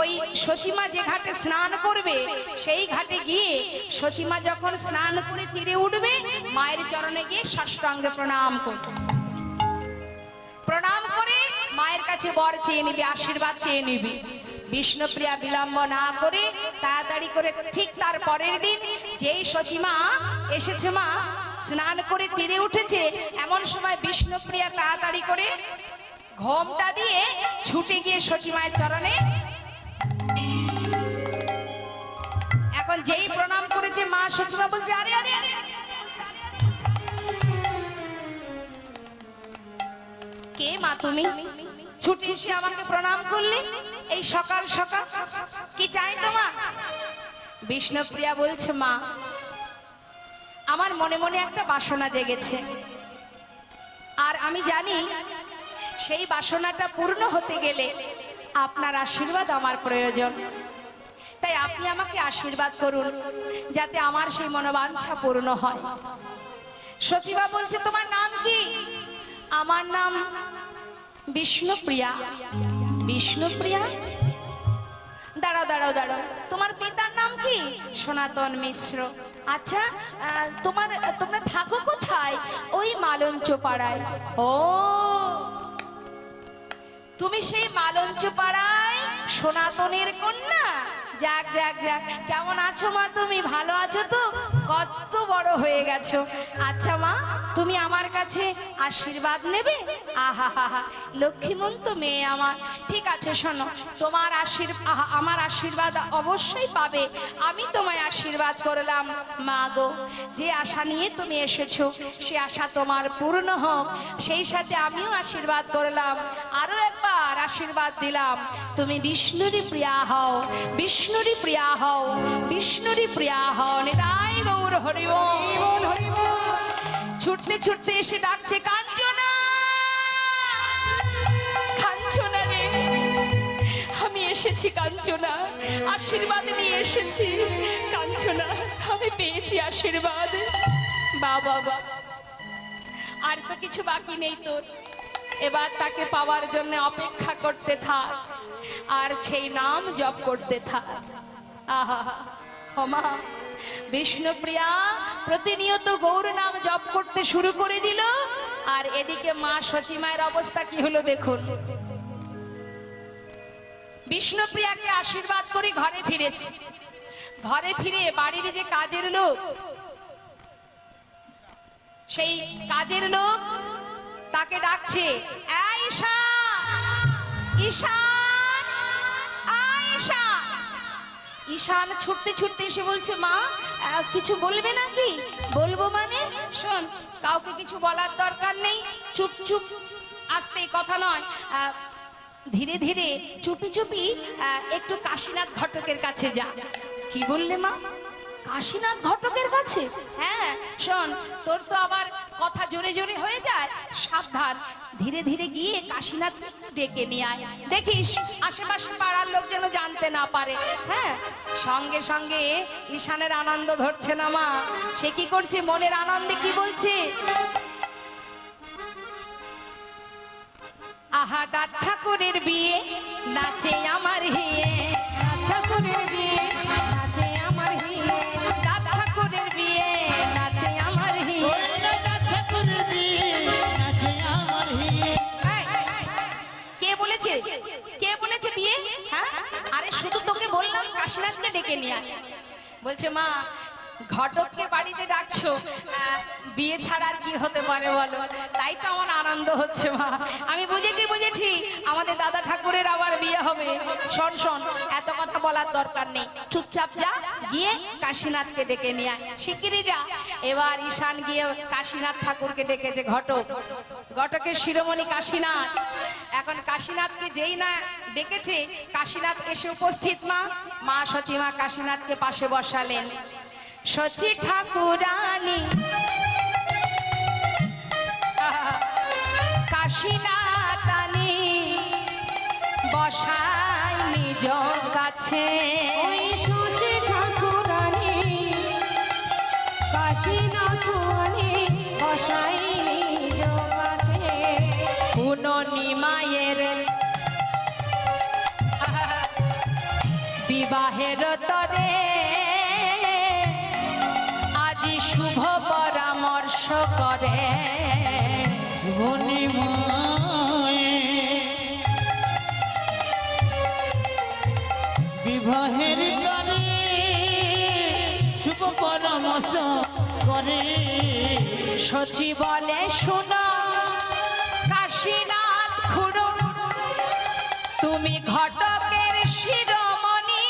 ওই সচিমা যে ঘাটে স্নান করবে, সেই ঘাটে গিয়ে সচিমা যখন স্নান করে তীরে উঠবে, মায়ের চরণে গিয়ে সাষ্টাঙ্গে প্রণাম করবে। প্রণাম করে মায়ের কাছে বর চেয়ে নিবি, আশীর্বাদ চেয়ে নিবি। বিষ্ণুপ্রিয়া বিলম্ব না করে তাড়াতাড়ি করে ঠিক তার পরের দিন যেই সচিমা এসেছে, মা স্নান করে তীরে উঠেছে, এমন সময় বিষ্ণুপ্রিয়া তাড়াতাড়ি করে ঘোমটা দিয়ে ছুটে গিয়ে সচিমায়ের চরণে, এখন যেই প্রণাম করেছে, মা সচিমা বলছে আরে আরে আরে, কে মা তুমি? ছুটে এসে আমাকে প্রণাম করলে এই সকাল সকাল, কি চাই তোমার? বিষ্ণুপ্রিয়া বলছে মা, আমার মনে মনে একটা বাসনা জেগেছে, আর আমি জানি সেই বাসনাটা পূর্ণ হতে গেলে আপনার আশীর্বাদ আমার প্রয়োজন। তাই আপনি আমাকে আশীর্বাদ করুন, যাতে আমার সেই মনোবাঞ্ছা পূর্ণ হয়। সচিমা বলছে তোমার নাম কি? আমার নাম বিষ্ণুপ্রিয়া। বিষ্ণুপ্রিয়া? দাঁড়াও দাঁড়াও দাঁড়াও, তোমার পিতার নাম কি? সনাতন মিশ্র। আচ্ছা, তোমরা থাকো কোথায়? ওই মালঞ্চ পাড়ায়। ও, তুমি সেই মালঞ্চ পাড়ায় সনাতনের কন্যা? যাক যাক যাক, কেমন আছো মা তুমি? ভালো আছো তো? কত বড় হয়ে গেছো। আচ্ছা মা, তুমি আমার কাছে আশীর্বাদ নেবে? আহা হা হা, লক্ষ্মীমন্ত মেয়ে আমার। ঠিক আছে শোনো, তোমার আমার আশীর্বাদ অবশ্যই পাবে। আমি তোমায় আশীর্বাদ করলাম মা গো, যে আশা নিয়ে তুমি এসেছো সে আশা তোমার পূর্ণ হোক। সেই সাথে আমিও আশীর্বাদ করলাম, আরো একবার আশীর্বাদ দিলাম, তুমি বিষ্ণুরই প্রিয়া হও, বিষ্ণুরই প্রিয়া হও, বিষ্ণুরই প্রিয়া হও। নিতাই গৌর হরি বল। ছুটতে ছুটতে এসে ডাকছে কাঞ্চনা, কাঞ্চনা রে, আমি এসেছি কাঞ্চনা, আশীর্বাদ নিয়ে এসেছি কাঞ্চনা, আমি পেয়েছি আশীর্বাদ। বাবা বাবা, আর তো কিছু বাকি নেই তোর, এবার তাকে পাওয়ার জন্য অপেক্ষা করতে থাক, আর সেই নাম জপ করতে থাক। আহা মা বিষ্ণুপ্রিয়া প্রতিনিয়ত গৌর নাম জপ করতে শুরু করে দিল, আর এদিকে মা সচিমায়ের অবস্থা কি হলো দেখুন। বিষ্ণুপ্রিয়াকে আশীর্বাদ করে ঘরে ফিরেছে, ঘরে ফিরে বাড়ির যে কাজের লোক, সেই কাজের লোক তাকে ডাকছে, এই ঈশান, ঈশান, ঈশান। ঈশান ছুটতে ছুটতে এসে বলছে মা, কিছু বলবে নাকি? বলবো মানে? শোন, কাউকে কিছু বলার দরকার নেই, চুপ চুপ, আস্তে, কথা নয়, ধীরে ধীরে চুপি চুপি একটু কাশীনাথ ঘটকের কাছে যা। কি বললে মা? কাশীনাথ ঘটকের কাছে? হ্যাঁ শোন, তোর তো আবার কথা জোরে জোরে হয়ে যায়, সাবধান, ধীরে ধীরে গিয়ে কাশীনাথ ডেকে নিয়ে আয়, দেখিস আশেপাশে পাড়ার লোক যেন জানতে না পারে। হ্যাঁ, সঙ্গে সঙ্গে ঈশানের আনন্দ ধরছে না মা, সে কি করছে? মনের আনন্দে কি বলছে? আহা দাঁত ঠাকুরের বিয়ে, নাচে আমার হিয়ে, ঠাকুরের বিয়ে নাচে আমার হিয়ে, দাঁত ঠাকুরের বিয়ে, নাচে আমার হিয়ে। কে বলেছে? কে বলেছে বিয়ে? হ্যাঁ, আরে শুধু তোকে বললাম কাশীনাথকে ডেকে নিয়ে আয়। বলছে মা, ঘটককে বাড়িতে ডাকছো, বিয়ে ছাড়া আর কি হতে পারে বলো? তাই তো আমার আনন্দ হচ্ছে মা। আমি বুঝেছি আমাদের দাদা ঠাকুরের আবার বিয়ে হবে। শোন শোন, এত কথা বলার দরকার নেই, চুপচাপ যা, গিয়ে কাশীনাথকে ডেকে নিয়ে আয়, শিগগিরই যা। এবার ঈশান গিয়ে কাশীনাথ ঠাকুরকে ডেকেছে ঘটক, ঘটকের শিরোমণি কাশীনাথ। এখন কাশীনাথকে যেই না ডেকেছে, কাশীনাথ এসে উপস্থিত। মা সচিমা কাশীনাথকে পাশে বসালেন। সচি ঠাকুরানী কাশীনাথানি বসাই নিজ কাছে। ওই সচি ঠাকুরানী কাশীনাথনি বসাই নিজ কাছে। পুনর্নিমায়ের বিবাহের তরে আজি শুভ পরামর্শ করে। বিবাহের গানে শুভ পরামর্শ করে। সচি বলে শোনো কাশীনাথ খুড়ো, তুমি ঘটকের শিরোমণি।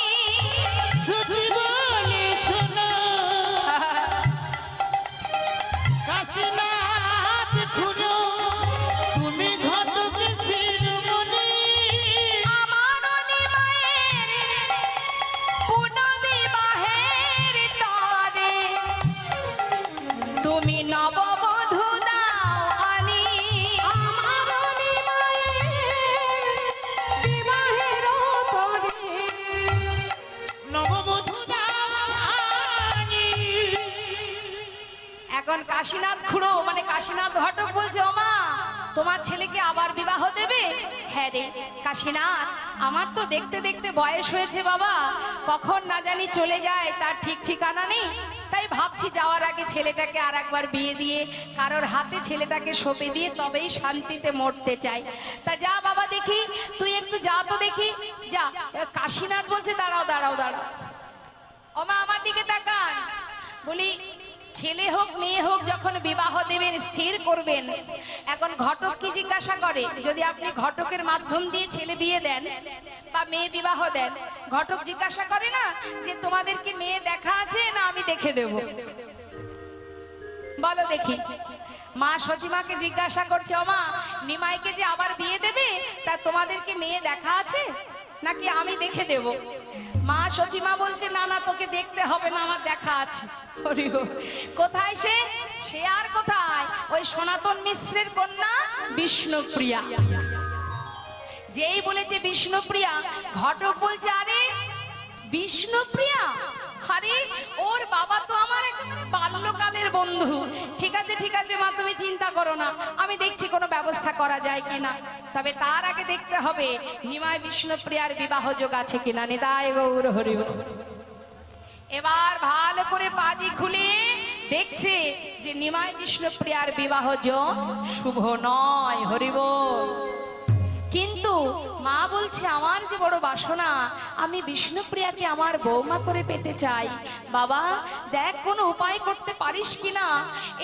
সচি বলে শোনো কাশীনাথ খুড়ো, তুমি ঘটকের শিরোমণি। আমার নিমায়ের পুনর্বিবাহের তরে তুমি নববধূ দাও আনি। আমার নিমায়ের বিবাহের তরে নববধূ দানি। এখন কাশীনাথ খুড়ো মানে কাশীনাথ ঘটক বলছে, ওমা তোমার ছেলেকে আবার বিবাহ দেবে? হ্যাঁ রে কাশীনাথ, আমার তো দেখতে দেখতে বয়স হয়েছে বাবা, কখন না জানি চলে যায় তার ঠিক ঠিকানা নেই। তাই ভাবছি যাওয়ার আগে ছেলেটাকে আর একবার বিয়ে দিয়ে কারোর হাতে ছেলেটাকে সঁপে দিয়ে তবেই শান্তিতে মরতে চাই। তা যা বাবা দেখি, তুই একটু যা তো দেখি, যা। কাশীনাথ বলছে দাঁড়াও দাঁড়াও দাঁড়াও, ওমা আমার দিকে তাকান। বলি ছেলে হোক মেয়ে হোক যখন বিবাহ দেবেন স্থির করবেন, এখন ঘটক কি জিজ্ঞাসা করে? যদি আপনি ঘটকের মাধ্যম দিয়ে ছেলে বিয়ে দেন বা মেয়ে বিবাহ দেন, ঘটক জিজ্ঞাসা করে না যে তোমাদের কি মেয়ে দেখা আছে না আমি দেখে দেব? বলো দেখি। মা সচিমাকে জিজ্ঞাসা করছে, ওমা নিমাইকে যে আবার বিয়ে দেবে তা তোমাদেরকে মেয়ে দেখা আছে নাকি আমি দেখে দেব? মা সচিমা বলছে, না না তোকে দেখতে হবে না, আমার দেখা আছে। হরি বল। কোথায় সে? সে আর কোথায়, ওই সনাতন মিশ্রের কন্যা বিষ্ণুপ্রিয়া। যেই বলেছে বিষ্ণুপ্রিয়া, ঘটক বলছে আরে বিষ্ণুপ্রিয়া, আরে ওর বাবা তো আমার একেবারে বাল্যকালের বন্ধু। ঠিক আছে মা, তুমি চিন্তা করো না, আমি দেখছি কোনো ব্যবস্থা করা যায় কিনা। তবে তার আগে দেখতে হবে নিমাই বিষ্ণুপ্রিয়ার বিবাহ যোগ আছে কিনা। নিতাই গৌর হরি বল। এবার ভালো করে পাজি খুলে দেখছে যে নিমাই বিষ্ণুপ্রিয়ার বিবাহ যোগ শুভ নয়। হরি বল। কিন্তু মা বলছে আমার যে বড় বাসনা, আমি বিষ্ণুপ্রিয়াকে আমার বৌমা করে পেতে চাই। বাবা দেখ কোনো উপায় করতে পারিস কিনা,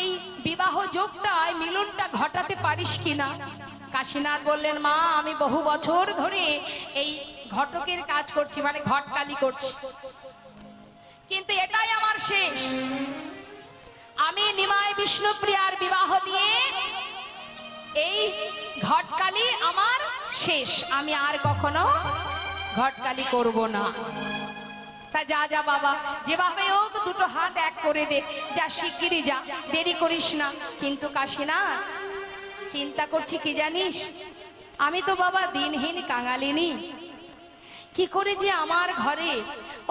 এই বিবাহ যোগটায় মিলনটা ঘটাতে পারিস কিনা। কাশীনাথ বললেন, মা আমি বহু বছর ধরে এই ঘটকের কাজ করছি, মানে ঘটকালি করছি, কিন্তু এটাই আমার শেষ। আমি নিমাই বিষ্ণুপ্রিয়ার বিবাহ দিয়ে এই ঘটকালি আমার শেষ, আমি আর কখনো ঘটকালি করব না। তা যা যা বাবা, যেভাবে হোক দুটো হাত এক করে দে, যা শিগগিরই যা, দেরি করিস না। কিন্তু কাশীনাথ চিন্তা করছি কি জানিস, আমি তো বাবা দিনহীন কাঙালিনী, কি করে যে আমার ঘরে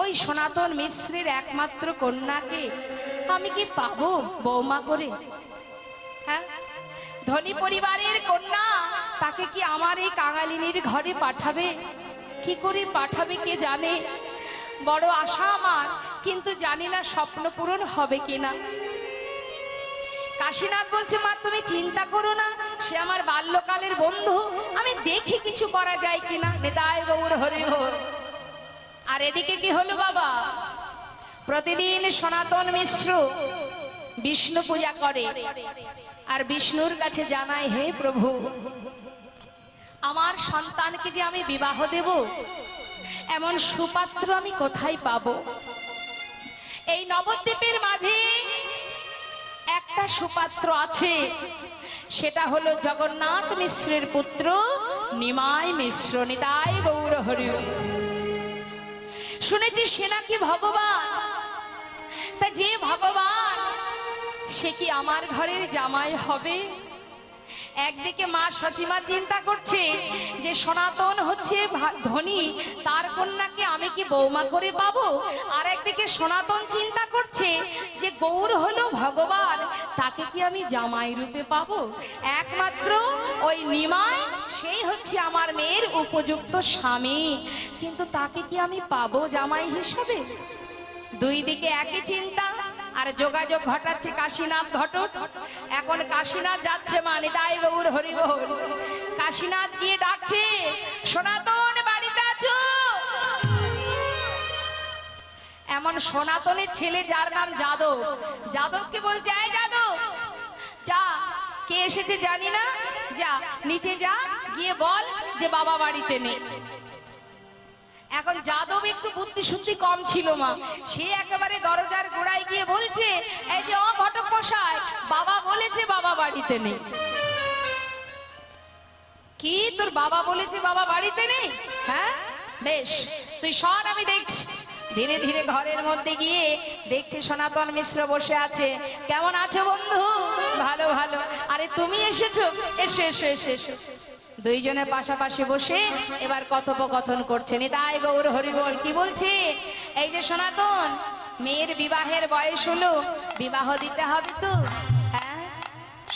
ওই সনাতন মিশ্রের একমাত্র কন্যাকে আমি কি পাবো বৌমা করে? হ্যাঁ, ধনী পরিবারের কন্যা, তাকে কি আমার এই কাঙালিনীর ঘরে পাঠাবে? কি করে পাঠাবে কে জানে। বড় আশা আমার, কিন্তু জানি না স্বপ্ন পূরণ হবে কিনা। কাশীনাথ বলছে, মা তুমি চিন্তা করো না, সে আমার বাল্যকালের বন্ধু, আমি দেখি কিছু করা যায় কিনা। নিতাই গৌর হরি বল। আর এদিকে কি হলো বাবা, প্রতিদিন সনাতন মিশ্র বিষ্ণু পূজা করে আর বিষ্ণুর কাছে জানায়, হে প্রভু, আমার সন্তানকে যে আমি বিবাহ দেব, এমন সুপাত্র আমি কোথায় পাবো? এই নবদ্বীপের মাঝে একটা সুপাত্র আছে, সেটা হলো জগন্নাথ মিশ্রের পুত্র নিমাই মিশ্র। নিতাই গৌর হরি। শুনেছি সে নাকি ভগবান। তা যে ভগবান, সে কি আমার ঘরের জামাই হবে? একদিকে মা সচিমা চিন্তা করছে যে সনাতন হচ্ছে ধনী, তার কন্যাকে আমি কি বৌমা করে পাবো। আর একদিকে সনাতন চিন্তা করছে যে গৌর হলো ভগবান, তাকে কি আমি জামাই রূপে পাবো। একমাত্র ওই নিমাই, সেই হচ্ছে আমার মেয়ের উপযুক্ত স্বামী, কিন্তু তাকে কি আমি পাবো জামাই হিসেবে? দুই দিকে একই চিন্তা। আর যোগাযোগ ঘটাচ্ছে কাশীনাথ ঘটক। এখন কাশীনাথ যাচ্ছে, মানে তাই গৌর হরি বল। কাশীনাথ গিয়ে ডাকছে, সনাতন বাড়িতে আছো? এমন সনাতনের ছেলে যার নাম যাদব, যাদবকে বলছে, এই যাদব, যা, কে এসেছে জানি না, যা নিচে যা, গিয়ে বল যে বাবা বাড়িতে নেই। এখন যাদব একটু বুদ্ধি শুদ্ধি কম ছিল মা, সে একেবারে দরজার গোড়ায় গিয়ে বলছে, এই যে ও ঘটক মশাই, বাবা বলেছে বাবা বাড়িতে নেই। কি তোর বাবা বলেছে বাবা বাড়িতে নেই? হ্যাঁ বেশ, তুই সর, আমি দেখছি। ধীরে ধীরে ঘরের মধ্যে গিয়ে দেখছে সনাতন মিশ্র বসে আছে। কেমন আছো বন্ধু? ভালো ভালো। আরে তুমি এসেছো? এসো এসো এসো এসো। দুইজনে পাশাপাশি বসে এবার কথোপকথন করছে। নিতাই গৌর হরি বল। কি বলছে? এই যে সনাতন, মেয়ের বিবাহের বয়স হলো, বিবাহ দিতে হবে তো। হ্যাঁ।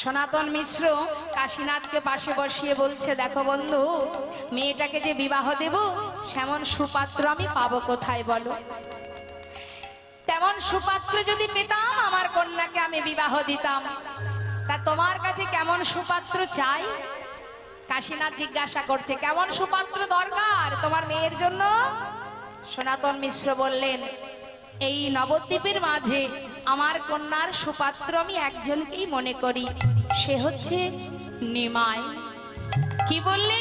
সনাতন মিশ্র কাশীনাথকে পাশে বসিয়ে বলছে, দেখো বন্ধু, মেয়েটাকে যে বিবাহ দেব, সেমন সুপাত্র আমি পাবো কোথায় বলো? তেমন সুপাত্র যদি পেতাম, আমার কন্যাকে আমি বিবাহ দিতাম। তা তোমার কাছে কেমন সুপাত্র চাই? কাশীনাথ জিজ্ঞাসা করছে, কেমন সুপাত্র দরকার তোমার মেয়ের জন্য? সনাতন মিশ্র বললেন, এই নবদ্বীপের মাঝে আমার কন্যার সুপাত্র আমি একজনকেই মনে করি, সে হচ্ছে নিমাই। কি বললে?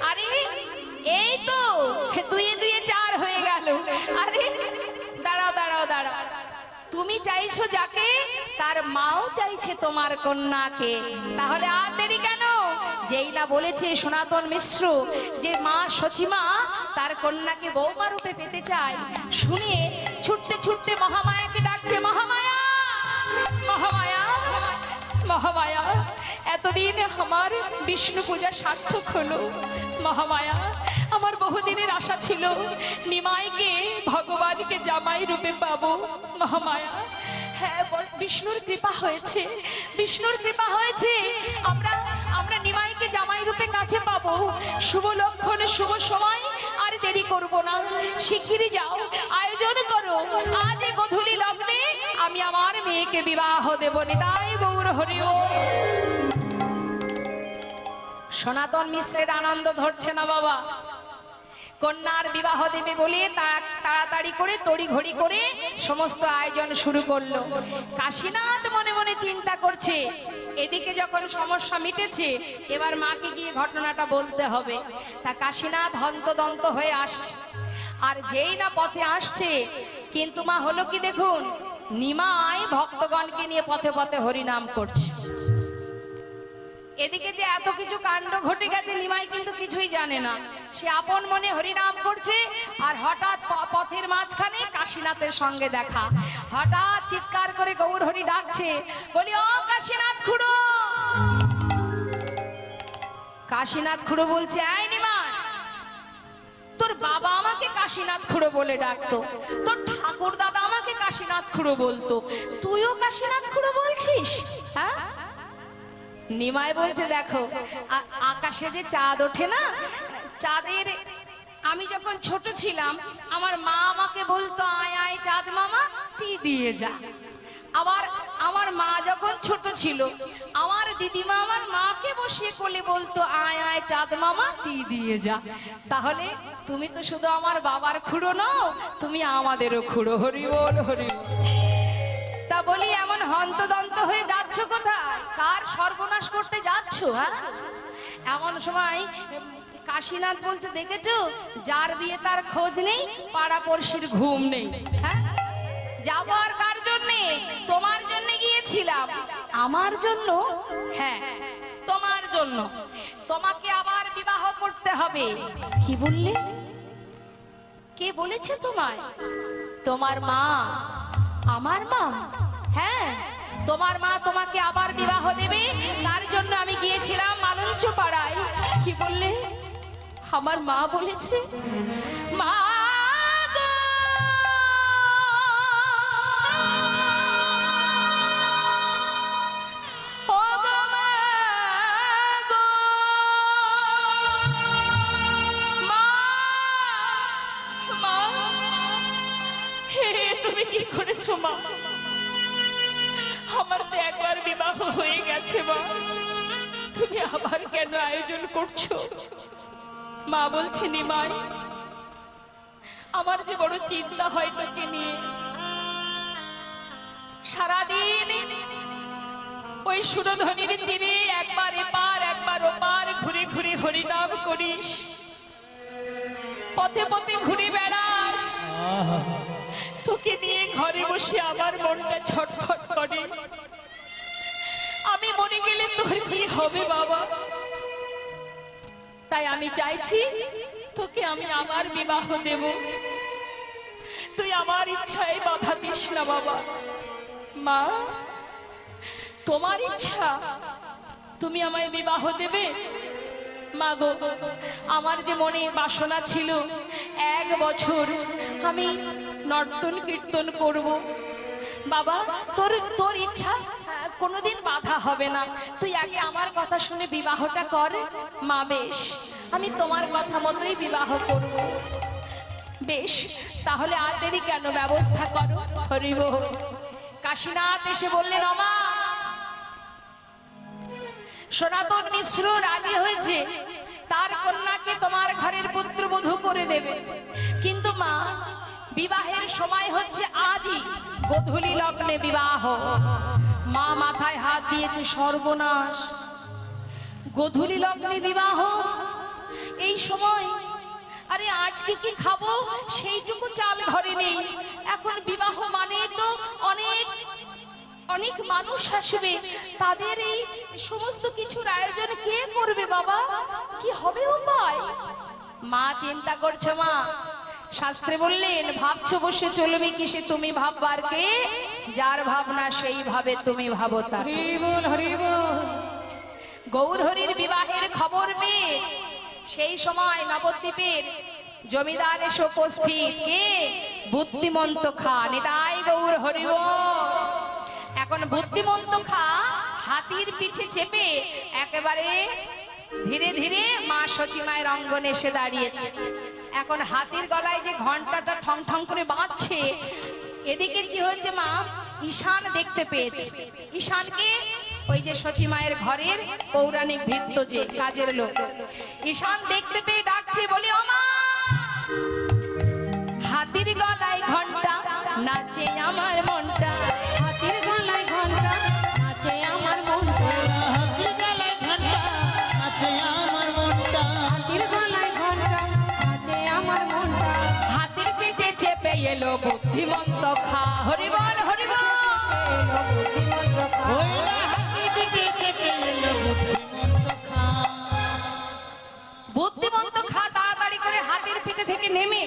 আরে এই তো দুয়ে দুয়ে চার হয়ে গেল। আরে দাঁড়াও দাঁড়াও দাঁড়াও, তুমি চাইছো যাকে, তার মাও চাইছে তোমার কন্যাকে। তাহলে আর দেরি কেন? যেই না বলেছে সনাতন মিশ্র যে মা সচিমা তার কন্যাকে বৌমা রূপে পেতে চায়, শুনে ছুটতে ছুটতে মহামায়াকে ডাকছে, মহামায়া, মহামায়া, মহামায়া, এতদিন আমার বিষ্ণু পূজা সার্থক হলো। মহামায়া, আমার বহুদিনের আশা ছিল নিমাইকে ভগবানকে জামাই রূপে পাবো। মহামায়া, হ্যাঁ, বিষ্ণুর কৃপা হয়েছে, বিষ্ণুর কৃপা হয়েছে। আমরা নিমাইকে জামাই রূপে কাছে পাবো। শুভ লক্ষণে শুভ সময়, আর দেরি করব না, শিগগিরই যাও, আয়োজন করো। আজ এই গধূলি লগ্নে আমি আমার মেয়েকে বিবাহ দেব। নিতাই গৌর হরি বল। সনাতন মিশ্রের আনন্দ ধরছে না বাবা। কন্যার বিবাহ দেবে বলে তাড়াতাড়ি করে তড়িঘড়ি করে সমস্ত আয়োজন শুরু করলো। কাশীনাথ মনে মনে চিন্তা করছে, এদিকে যখন সমস্যা মিটেছে, এবার মাকে গিয়ে ঘটনাটা বলতে হবে। তা কাশীনাথ হন্তদন্ত হয়ে আসছে। আর যেই না পথে আসছে, কিন্তু মা হলো কি দেখুন, নিমাই ভক্তগণকে নিয়ে পথে পথে হরিনাম করছে। এদিকে যে এত কিছু কাণ্ড ঘটে গেছে, নিমাই কিন্তু কিছুই জানে না। সে আপন মনে হরিনাম করছে। আর হঠাৎ পথের মাঝখানে কাশীনাথের সঙ্গে দেখা। হঠাৎ চিৎকার করে গৌর হরি ডাকছে, বলি, ও কাশীনাথ খুড়ো। কাশীনাথ খুড়ো বলছে, আয় নিমাই, তোর বাবা আমাকে কাশীনাথ খুড়ো বলে ডাকতো, তোর ঠাকুর দাদা আমাকে কাশীনাথ খুড়ো বলতো, তুইও কাশীনাথ খুড়ো বলছিস? হ্যাঁ। নিমাই বলছে, দেখো, আকাশে যে চাঁদ ওঠে না, চাঁদের, আমি যখন ছোট ছিলাম আমার মা আমাকে বলতো, আয় আয় চাঁদ মামা, টি দিয়ে যা। আবার আমার আমার মা যখন ছোট ছিল, আমার দিদিমা আমার মাকে বসিয়ে কোলে বলতো, আয় আয় চাঁদ মামা টি দিয়ে যা। তাহলে তুমি তো শুধু আমার বাবার খুড়ো নও, তুমি আমাদেরও খুড়ো। হরি বল, হরি বল। তা বলি, এমন হন্তদন্ত হয়ে যাচ্ছ কোথায়? কার সর্বনাশ করতে যাচ্ছ? হ্যাঁ, এমন সময় কাশীনাথ বলছে, দেখেছো, যার বিয়ে তার খোঁজ নেই, পাড়া পড়শির ঘুম নেই। হ্যাঁ, যাবো আর কার জন্যে? তোমার জন্য গিয়েছিলাম। আমার জন্য? হ্যাঁ, তোমার জন্য। তোমাকে আবার বিবাহ করতে হবে। কি বললে? কে বলেছে তোমায়? তোমার মা। আমার মা? হ্যাঁ, তোমার মা তোমাকে আবার বিবাহ দেবে, তার জন্য আমি গিয়েছিলাম মালঞ্চ পাড়ায়। কি বললে? আমার মা বলেছে? মা গো! ও গো মা গো! মা! মা! হে, তুমি কি করেছো মা? আমার তো একবার বিবাহ হয়ে গেছে মা, তুমি আবার কেন আয়োজন করছো? মা বলছে, নিমাই, আমার যে বড় চিন্তা হয় তোকে নিয়ে। সারাদিন ওই সুরধ্বনির তীরে একবার এপার একবার ওপার ঘুরে ঘুরে হরিনাম করিস, পথে পথে ঘুরে বেড়াস। তোকে নিয়ে ঘরে বসে আমার মনটা ছটফট করে। আমি মরে গেলে তোর কি হবে বাবা? তাই আমি চাইছি তোকে আমি আবার বিবাহ দেব। তুই আমার ইচ্ছায় বাধা দিস না বাবা। মা, তোমার ইচ্ছা, তুমি আমায় বিবাহ দেবে? মা গো, আমার যে মনে বাসনা ছিল 1 বছর আমি নর্তন কীর্তন করব। বাবা, তোর ইচ্ছা কোনোদিন বাধা হবে না। তুই আগে আমার কথা শুনে বিবাহটা কর। মা, বেশ, আমি তোমার কথা মতোই বিবাহ করব। বেশ, তাহলে আর দেরি কেন, ব্যবস্থা করো। হরি বল। কাশীনাথ এসে বললেন, অমা, সনাতন মিশ্র রাজি হয়েছে, তার কন্যাকে তোমার ঘরের পুত্রবধূ করে দেবে। কিন্তু মা, বিবাহের সময় হচ্ছে আজই, গোধূলি লগ্নে বিবাহ। মা মাথায় হাত দিয়েছে, সর্বনাশ, গোধূলি লগ্নে বিবাহ, এই সময়? আরে আজকে কি খাবো সেইটুকু চাল ঘরে নেই। এখন বিবাহ মানে তো অনেক অনেক মানুষ আসবে, তাদের এই সমস্ত কিছুর আয়োজন কে করবে বাবা? কি হবে উপায়? মা চিন্তা করছে। মা, শাস্ত্রে বললেন, ভাবছো বসে চলবে কিসে, তুমি ভাববার কে? যার ভাবনা সেই ভাবে, তুমি ভাবো তার। হরি বল, হরি বল। গৌর হরির বিবাহের খবর পেয়ে সেই সময় নবদ্বীপের জমিদার এসে উপস্থিত। কে? বুদ্ধিমন্ত খা। নিতাই গৌর হরি বল। এখন বুদ্ধিমন্ত খা হাতির পিঠে চেপে একেবারে ধীরে ধীরে মা সচিমায়ের অঙ্গনে এসে দাঁড়িয়েছে। এখন হাতির গলায় যে ঘন্টাটা ঠং ঠং করে বাজছে, এদিকে কি হয়েছে মা? ঈশান দেখতে পেয়েছে। ঈশানকে ওই যে সচিমায়ের ঘরের পৌরাণিক ভৃত্য, যে কাজের লোক, ঈশান দেখতে পেয়ে ডাকছে, বলি, ও মা, হাতির গলায় ঘন্টা, নাচে আমার মনটা। হাতির গলায় ঘন্টা, নাচে আমার মনটা। হাতির গলায় ঘন্টা, নাচে আমার মনটা। হাতির গলায় ঘন্টা, নাচে আমার মনটা। হাতির পিঠে চেপে এলো বুদ্ধিমন্ত খা। হরি বল, হরি বল। এলো বুদ্ধিমন্ত খা। ওই হাতির পিঠে চেপে এলো বুদ্ধিমন্ত খা। বুদ্ধিমন্ত খা তাড়াতাড়ি করে হাতির পিঠে থেকে নেমে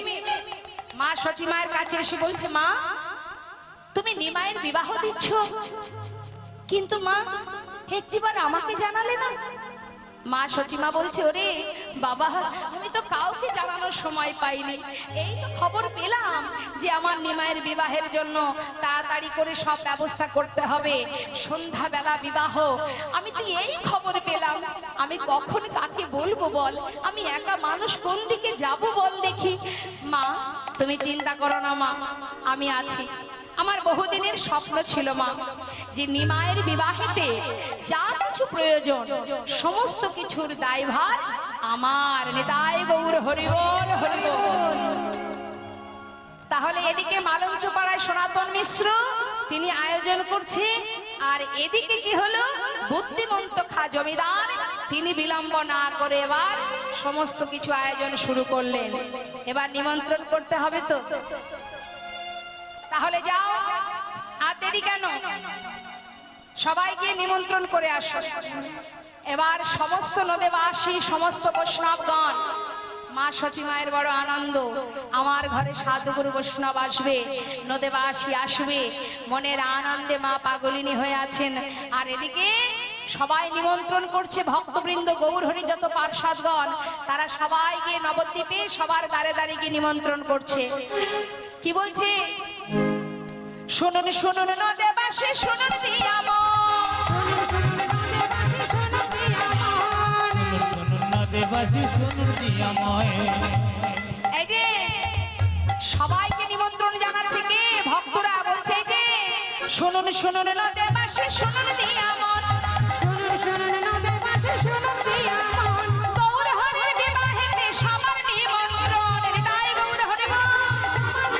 মা সচিমায়ের কাছে এসে বলছে, মা, তুমি নিমাইয়ের বিবাহ দিচ্ছ, কিন্তু মা একটিবার আমাকে জানালে না? মা সচিমা বলছে, ওরে বাবা, আমি তো কাউকে জানানোর সময় পাইনি। এই তো খবর পেলাম যে আমার নিমাইয়ের বিবাহের জন্য তাড়াতাড়ি করে সব ব্যবস্থা করতে হবে, সন্ধ্যাবেলা বিবাহ। আমি তো এই খবর পেলাম, আমি কখন কাকে বলবো বল? আমি একা মানুষ, কোন দিকে যাব বল দেখি? মা, তুমি চিন্তা করো না মা, আমি আছি। আমার বহুদিনের স্বপ্ন ছিল মা, যে নিমায়ের বিবাহেতে যা কিছু প্রয়োজন সমস্ত কিছুর দায়ভার আমার। নিতাই গৌর হরিবল হরিবল। তাহলে এদিকে মালঞ্চপাড়ায় সনাতন মিশ্র তিনি আয়োজন করছে, আর এদিকে কি হলো, বুদ্ধিমন্ত খা জমিদার তিনি বিলম্ব না করে এবার সমস্ত কিছু আয়োজন শুরু করলেন। এবার নিমন্ত্রণ করতে হবে তো, তাহলে যাও, আর দেরি কেন, সবাইকে নিমন্ত্রণ করে আসো। এবার সমস্ত নদেবাসী, সমস্ত বৈষ্ণবগণ, মা সচী মায়ের বড় আনন্দ, আমার ঘরে সাধুগুরু বৈষ্ণব আসবে, নদেবাসী আসবে, মনের আনন্দে মা পাগলিনী হয়ে আছেন। আর এদিকে সবাই নিমন্ত্রণ করছে ভক্তবৃন্দ, গৌরহরি যত পার্ষদগণ, তারা সবাই গিয়ে নবদ্বীপে সবার দ্বারে দ্বারে গিয়ে নিমন্ত্রণ করছে। কি বলছে, শুনুন শুনুন নদেবাসী শুনুন দিয়া এই যে সবাইকে নিমন্ত্রণ জানাচ্ছে কে, ভক্তরা বলছে যে শুনুন শুনুন নদেবাসী শুনুন দিয়া মন, শুনুন শুনুন নদেবাসী শুনুন দিয়া মন, গৌর হরির বিবাহেতে সবার নিমন্ত্রণ। হৃদয় গৌর হরি বল, সবার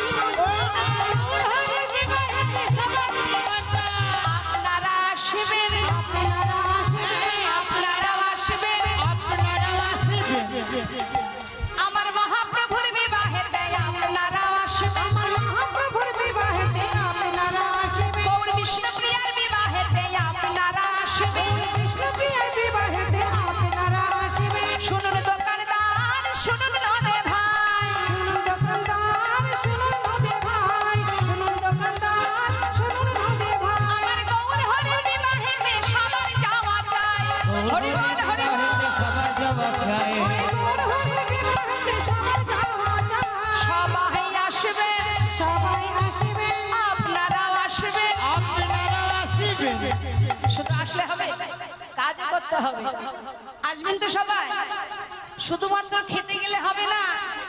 আপনারা আসবেন, আপনারা আসবেন, আপনারা আসবেন, আমার মহাপ্রভুর বিবাহেতে আপনারা আসবেন, আমার মহাপ্রভুর বিবাহেতে আপনারা আসবেন, গৌর বিষ্ণুপ্রিয়ার বিবাহেতে আপনারা আসবেন। কৃষ্ণপ্রিয়ার বিবাহেতে আপনারা আসবেন। শুনুন দোকানদার শুনুন নদে ভাই, শুনুন দোকানদার শুনুন নদে ভাই, শুনুন দোকানদার শুনুন নদে ভাই, আমার গৌর হরির বিবাহেতে সবার যাওয়া চাই। হরি বল হরি বল, ওই গৌর হরির বিবাহেতে সবার যাওয়া চাই। সবাই আসবেন, সবাই আসবেন, আপনারাও আসবেন। শুধু আসলে হবে, কাজ করতে হবে। আসবেন তো সবাই, শুধুমাত্র খেতে গেলে হবে না,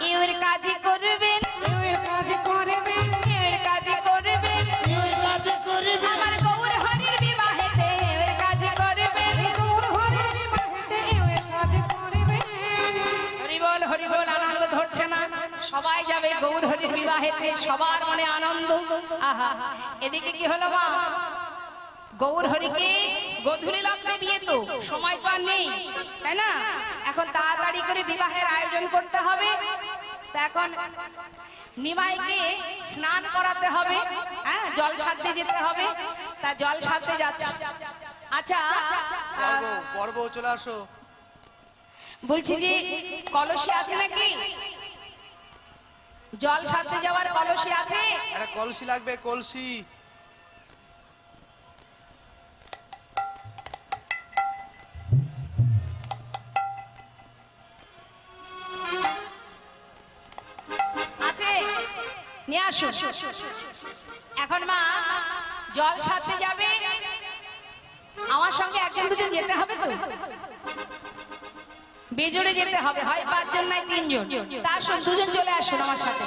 এর কাজই করবেন, এর কাজ করবেন, এর কাজই করবেন। আমার গৌর হরির বিবাহেতে এর কাজ করবেন। এই গৌর হরির বিবাহেতে এর কাজ করবেন। হরি বল হরি বল, আনন্দ ধরছে না, সবাই যাবে গৌর হরির বিবাহেতে, সবার মনে আনন্দ। আহা, এদিকে কি হলো মা, গৌর হরিকে গোধূলি লগ্নে বিয়ে, তো সময় তো আর নেই, তাই না? এখন তাড়াতাড়ি করে বিবাহের আয়োজন করতে হবে। তা এখন নিমাইকে স্নান করাতে হবে, হ্যাঁ, জল সাথে যেতে হবে, তা জল সাথে যাচ্ছে। আচ্ছা, বড় বউ চলে আসো। বলছি যে কলসি আছে নাকি, জল সাথে যাওয়ার কলসি আছে? একটা কলসি লাগবে, কলসি। আছে, নিয়ে আসো। এখন মা জল সাথে যাবে, আমার সঙ্গে একজন দুজন যেতে হবে তো, বেজোড়ে যেতে হবে, হয় 5 জন নাই 3 জন, তা আসুন 2 জন চলে আসুন আমার সাথে।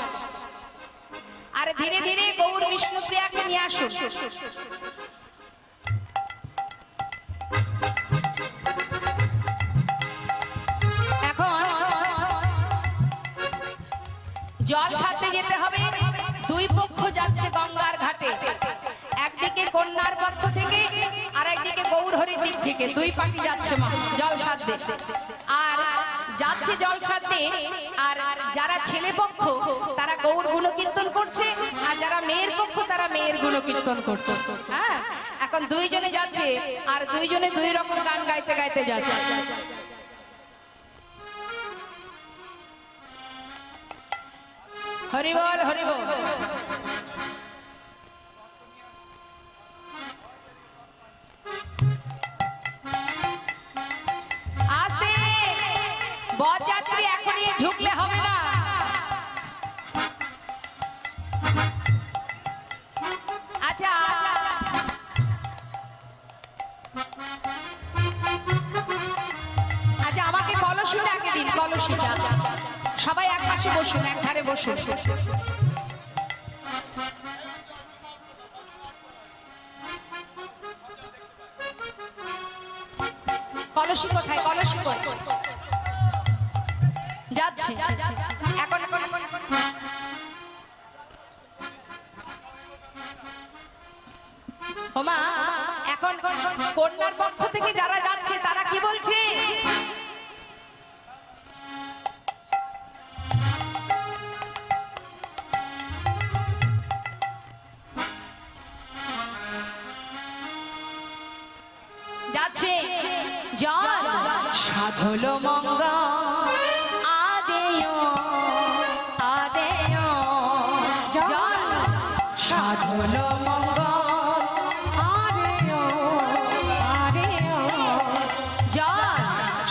আর ধীরে ধীরে গৌর বিষ্ণুপ্রিয়াকে নিয়ে আসুন। এখন জল সাথে যেতে হবে, 2 পক্ষ যাচ্ছে গঙ্গার ঘাটে, একদিকে কন্যার পক্ষ থেকে আর একদিকে গৌর হরির দিক থেকে, 2 পার্টি যাচ্ছে মা জল সাথে। আর যাচ্ছে জল সাথে, আর যারা ছেলে পক্ষ তারা গৌর গুণকীর্তন করছে, আর যারা মেয়ের পক্ষ তারা মেয়ের গুণকীর্তন করছে। হ্যাঁ, এখন 2 জনে যাচ্ছে, আর 2 জনে 2 রকম গান গাইতে গাইতে যাচ্ছে। হরি বল হরি বল। আস্তে, বরযাত্রী এখনই ঢুকলে হবে না। আচ্ছা, আচ্ছা আমাকে কলসিটা আগে দিন, কলসিটা সবাই এক পাশে পাশে বসুন, এক ধারে বসুন। কলসি কোথায়? কলসি কোথায়? যাচ্ছে এখন। ওমা, এখন কন্যার পক্ষ থেকে যারা যাচ্ছে তারা কি বলছে? যাচ্ছে জল সাধল মঙ্গল আদেয় আদেয়, জল সাধল মঙ্গল জল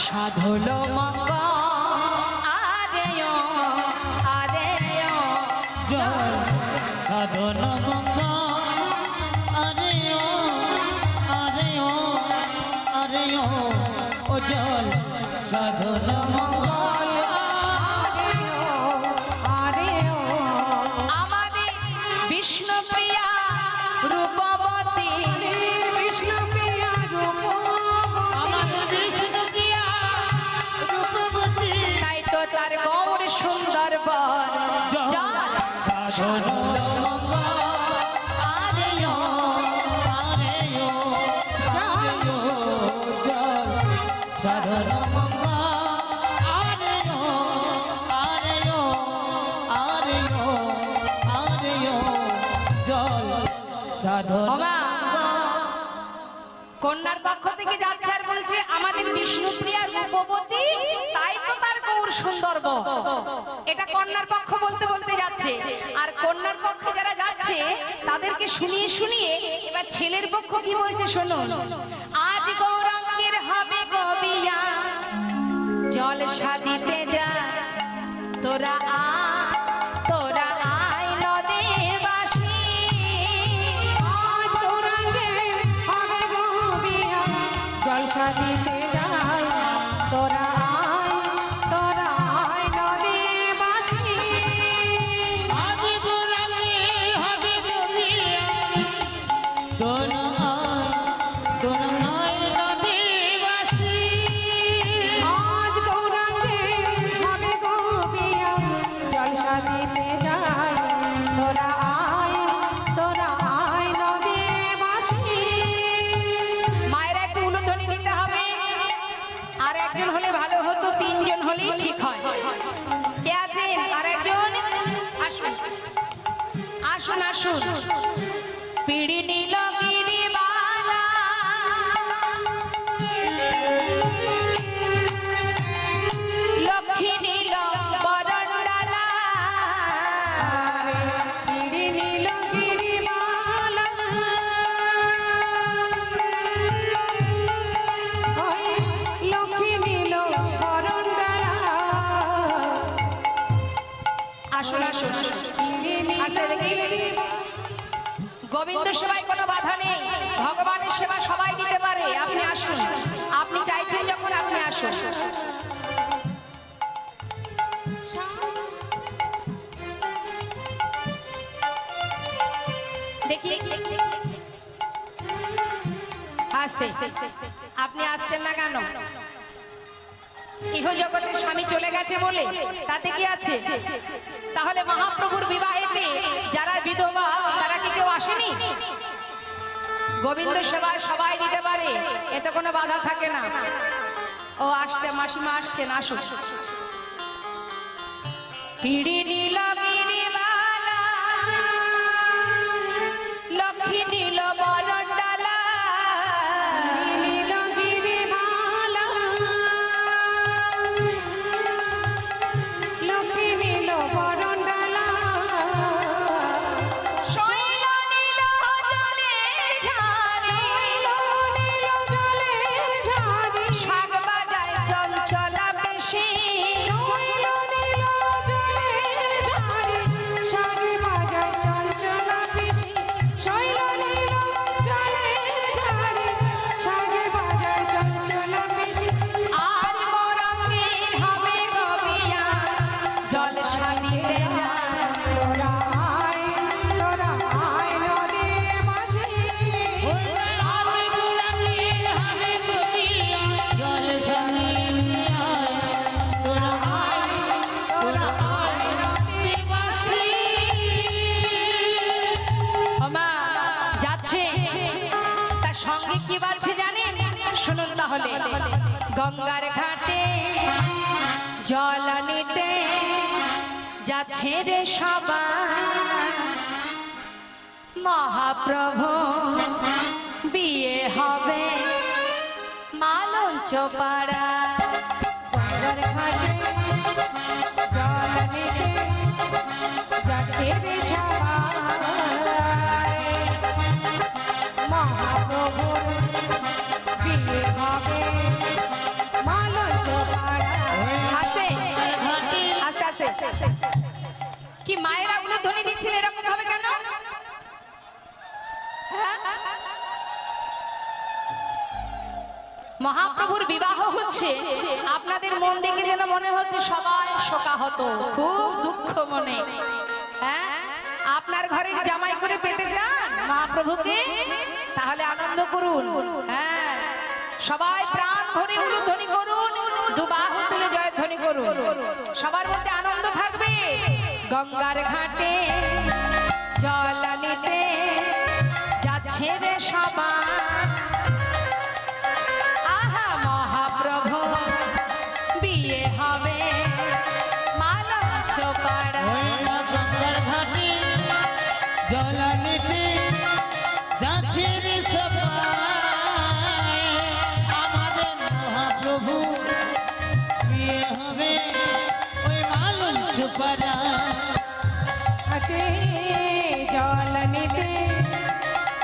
সাধল মঙ্গল আদেয় আদেয়, জল সাধন মঙ্গ আরে ও আরে ও আরে ও ও জল সাধন মঙ্গল আমাদের বিষ্ণুপ্রিয়া রূপবতী, আমাদের বিষ্ণুপ্রিয়া রূপবতী তাই তো তার গৌর সুন্দর বর জল সাধন মঙ্গ আদেয় আরে ও আরে ও জল সাধন মঙ্গ আরে ও আরে ও আরে ও আরে ও জল সাধন ওমা, কন্যার পক্ষ থেকে যাচ্ছে আর বলছে আমাদের বিষ্ণুপ্রিয়া রূপবতী, তাই তো তার গৌর সুন্দর বর। এটা কন্যার পক্ষ বলতে বলতে যাচ্ছে, আর কন্যার পক্ষে যারা যাচ্ছে তাদেরকে শুনিয়ে শুনিয়ে এবার ছেলের পক্ষ কি বলছে শোনো। আজ গৌরাঙ্গের হবে গবিয়া জল সাদিতে যা, তোরা তোরা আয় নদে বাসি। জলসা দিতে যাই তোরা আয় নদী বাসি। আজ গোরাঙ্গে হবে গোবিয়া তোর আয় নদীবাসী আজ গৌরাঙ্গে হবে গোপিয়া জলসা দিতে যাই তোরা আয় নদী বাসি। মায়ের একটু উলুধ্বনি দিতে হবে, আর একজন হলে ভালো হতো, তিনজন হলেই ঠিক হয়। কে আছেন? আর একজন আসুন আসুন আসুন। পিড়ি নীল গিরিবালা লক্ষ্মী নীল বরণডালা, পিড়ি নীল গিরিবালা ওই লক্ষ্মী নীল বরণডালা। আসুন আসুন। পিড়ি নীল আস্তে দেখি। গিরিবালা। গোবিন্দ সেবায় কোনো বাধা নেই, ভগবানের সেবা সবাই দিতে পারে। আপনি আসুন, আপনি চাইছেন যখন আপনি আসুন। দেখি আস্তে, আপনি আসছেন না কেন? ইহ জগতের স্বামী চলে গেছে বলে তাতে কি আছে? তাহলে মহাপ্রভুর বিবাহেতে যারা বিধবা তারা কি কেউ আসেনি? গোবিন্দ সেবায় সবাই দিতে পারে, এতে কোনো বাধা থাকে না। ও আসছে, মাসিমা আসছেন, আসুন। পিড়ি নীল গিরিবালা লক্ষ্মী নীল বরণডালা, নীল গিরিবালা লক্ষ্মী নীল বরণডালা। শৈল নীল জলের ঝাড়ি, নীল জলের ঝাড়ি শাক বাজায় চঞ্চলা বেশি। শৈল নীল জলের ঝাড়ি বাজছে জানেন? শুনুন তাহলে। গঙ্গার ঘাটে জল নিতে যাচ্ছে রে সবাই, মহাপ্রভু বিয়ে হবে মালঞ্চ পাড়া। গঙ্গার ঘাটে জল নিতে যাচ্ছে রে সবাই, মহাপ্রভুর বিয়ে হবে মালঞ্চ পাড়ায়। আস্তে আস্তে আস্তে আস্তে। কি মায়েরা উলু ধ্বনি দিচ্ছিল এরকম ভাবে কেন? মহাপ্রভুর বিবাহ হচ্ছে, আপনাদের মন দেখে যেন মনে হচ্ছে সবাই শোকাহত, খুব দুঃখ মনে। হ্যাঁ, আপনার ঘরের জামাই করে পেতে চান মহাপ্রভুকে? তাহলে আনন্দ করুন। হ্যাঁ, সবাই প্রাণ ভরে উলুধ্বনি করুন, দুবাহু তুলে জয়ধ্বনি করুন, সবার মধ্যে আনন্দ থাকবে। গঙ্গার ঘাটে জল নিতে যাচ্ছে রে সবাই, আহা মহাপ্রভু বিয়ে হবে মালঞ্চ পাড়া। গঙ্গার ঘাটে জল নিতে যাচ্ছে রে সবাই, আমাদের মহাপ্রভু বিয়ে হবে ওই মালঞ্চ পাড়া। ঘাটে জল নিতে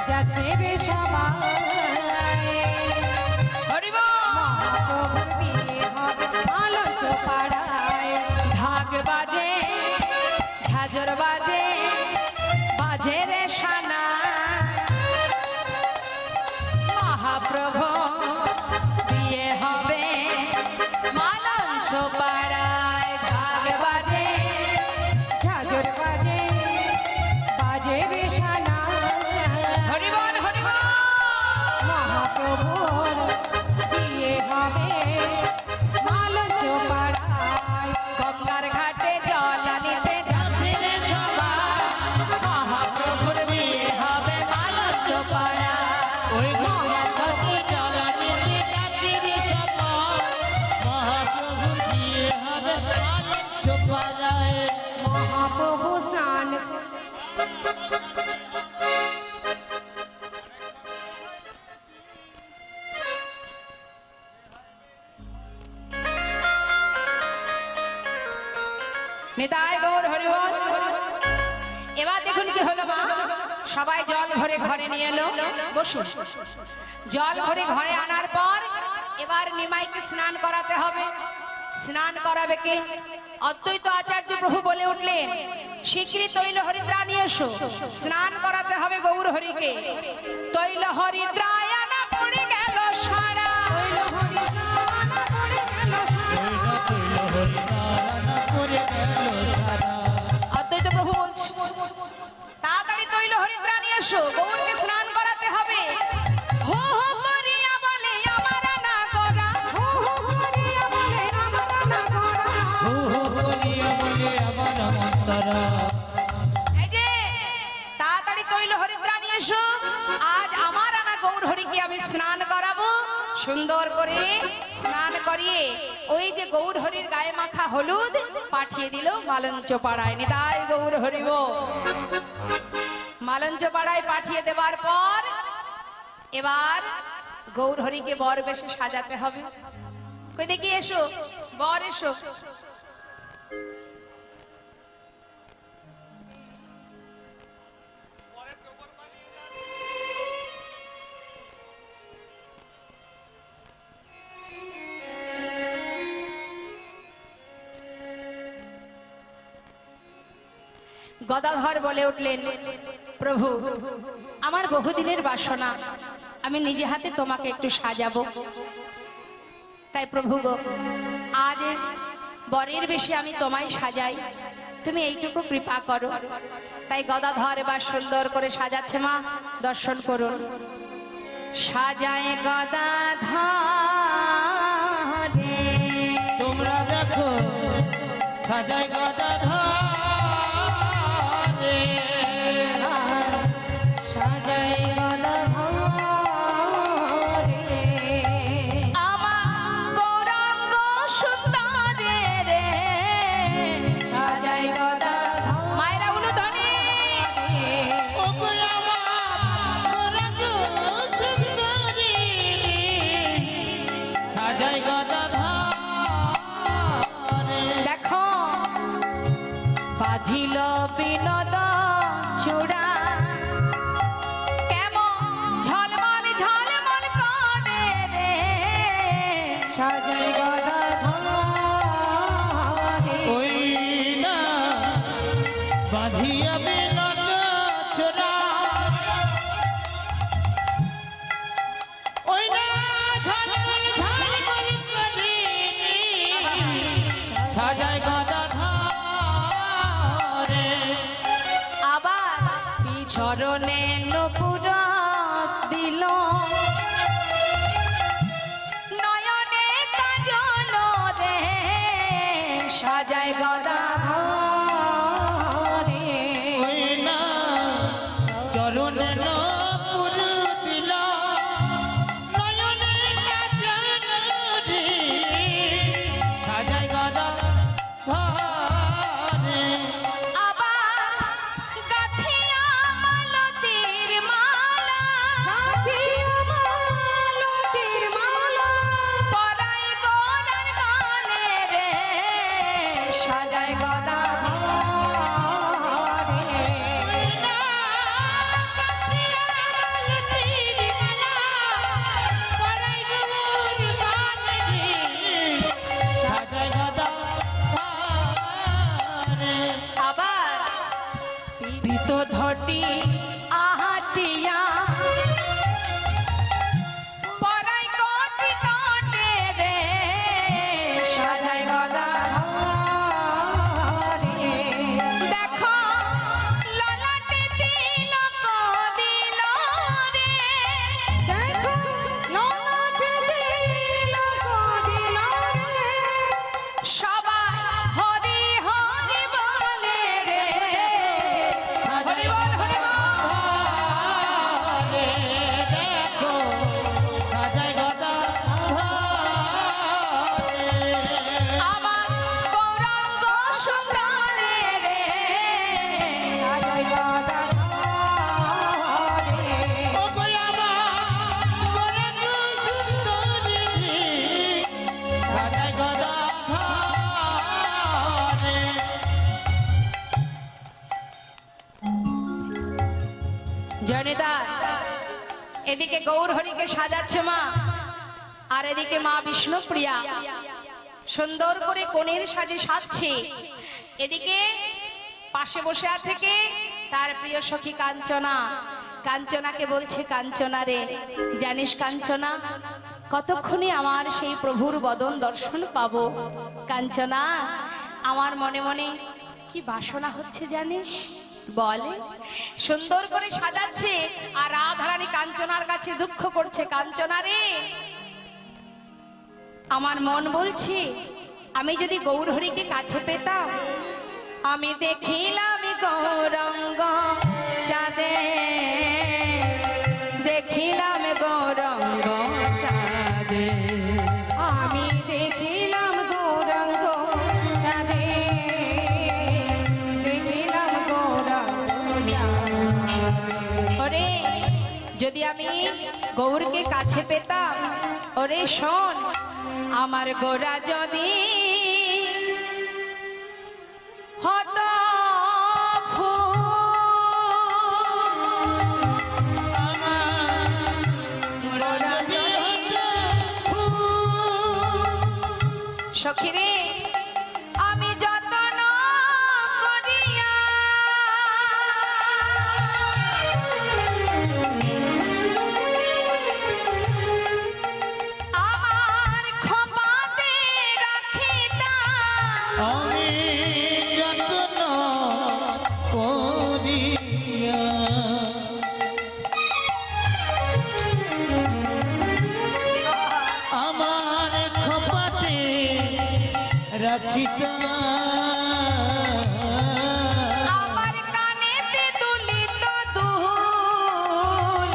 যাচ্ছে রে সবাই, হরি বল। মহাপ্রভুর বিয়ে হবে মালঞ্চ পাড়ায়। ঢাক বাজে ঝাঁঝর বাজে বাজে রে সানা, মহাপ্রভু বিয়ে হবে মালঞ্চ পাড়ায়। ঢাক বাজে ঝাঁঝর বাজে বাজে রে সানা, হরি বল হরি বল। মহাপ্রভুর বিয়ে হবে মালঞ্চ পাড়ায়। গঙ্গার ঘাটে জল নিতে যাচ্ছে রে সবাই, মহাপ্রভুর বিয়ে হবে মালঞ্চ পাড়ায়। ওই গঙ্গার ঘাটে জল নিতে যাচ্ছে রে সবাই, মহাপ্রভুর বিয়ে হবে মালঞ্চ পাড়ায়। মহাপ্রভু স্নান নিতাই গৌর হরি বল। এবার দেখুন কি হলো মা, সবাই জল ভরে ঘরে নিয়ে এলো। বসুন। জল ভরে ঘরে আনার পর এবার নিমাইকে স্নান করাতে হবে। স্নান করাবে কে? অদ্বৈত আচার্য প্রভু বলে উঠলেন, শীঘ্রই তৈল হরিদ্রা নিয়ে এসো, স্নান করাতে হবে গৌর হরিকে। তৈল হরিদ্রায় আনা পড়ে গেল সারা, তৈল হরিদ্রানা পড়ে গেল সারা। অদ্বৈত প্রভু বলছে তাড়াতাড়ি তৈল হরিদ্রা নিয়ে এসো, গৌরকে স্নান করাতে হবে। হো হো করিয়া বলে আমার না করা, হো হো হরিয়া বলে আমার না করা। এই যে তাড়াতাড়ি তৈল হরিদ্রা নিয়ে এসো, আজ আমার আনা গৌর হরিকে আমি স্নান করাবো। সুন্দর করে স্নান করিয়ে ওই যে গৌর হরির গায়ে মাখা হলুদ পাঠিয়ে দিল মালঞ্চ পাড়ায়। নিতাই গৌর হরি বল। মালঞ্চ পাড়ায় পাঠিয়ে দেবার পর এবার গৌর হরিকে বর বেশে সাজাতে হবে। কই দেখি এসো বর, এসো। গদাধর বলে উঠলেন, প্রভু আমার বহুদিনের বাসনা, আমি নিজে হাতে তোমাকে একটু সাজাবো। তাই প্রভু গো, আজ বরের বেশে আমি তোমায় সাজাই, তুমি এইটুকু কৃপা করো। তাই গদাধর এবার সুন্দর করে সাজাচ্ছে, মা দর্শন করুন। সাজায় গদাধর, তোমরা দেখো সাজাই গদাধর, সাজাই গদাধর, সাজাই গদা ধরে ওই না বাঁধিয়া বিনোদ চোরা ওই না ঝলমল ঝলমল করি সাজায় গদা ধরে আবার চরণে নপুর দিল নয়নে কাজল রে সাজায় গদা ধরে ওই না চরণে নপুর দিল নয়নে কাজল রে সাজায় গদা ধরে আবার গাথিয়া মালতীর মালা গাথিয়া মালতীর মালা পরাই গলার গালে রে সাজায় গদা ধরে সাজায় গদা ধরে আবার পিত ধটি আহাটিয়া পরাই কোটি কোটে রে সাজায় গদা ধরে দেখো ললাটে তিলক দিল রে দেখো ললাটে তিলক দিল রে সবাই হরি হরি বলে রে হরি বল হরি বল ধরে দেখো সাজায় গদা ধরে আমার গৌরাঙ্গ সুন্দরে রে সাজাই গদা ধরে ও গোলামা গৌরাঙ্গ সুন্দরী সাজায় গদা ধরে জনিতা এদিকে গৌর হরিকে সাজাচ্ছে মা আর এদিকে মা বিষ্ণুপ্রিয়া সুন্দর করে কোণের সাজে সাজছে এদিকে পাশে বসে আছে কে তার প্রিয় সখী কাঞ্চনা কাঞ্চনাকে বলছে কাঞ্চনা রে জানিস কাঞ্চনা কতক্ষণে আমার সেই প্রভুর বদন দর্শন পাবো কাঞ্চনা আমার মনে মনে কি বাসনা হচ্ছে জানিস বলে সুন্দর করে সাজাচ্ছে আর রাধারানী কাঞ্চনার কাছে দুঃখ করছে কাঞ্চনা রে আমার মন বলছে আমি যদি গৌরহরিকে কাছে পেতাম আমি দেখিলাম গৌরঙ্গ চাঁদে দেখিলাম গৌরঙ্গ চাঁদে আমি দেখিলাম গৌরাঙ্গ চাঁদে দেখিলাম গৌরাঙ্গ চাঁদে ওরে যদি আমি গৌরকে কাছে পেতাম ওরে শোন আমার গোরা যদি হতো গোরা যদি সখিরে আমি যত্ন করিয়া আমার খোপাতে রাখিতাম আমি যত্ন করিয়া আমার খপাতে রাখিতা আমার কানেতে তুলিত দুল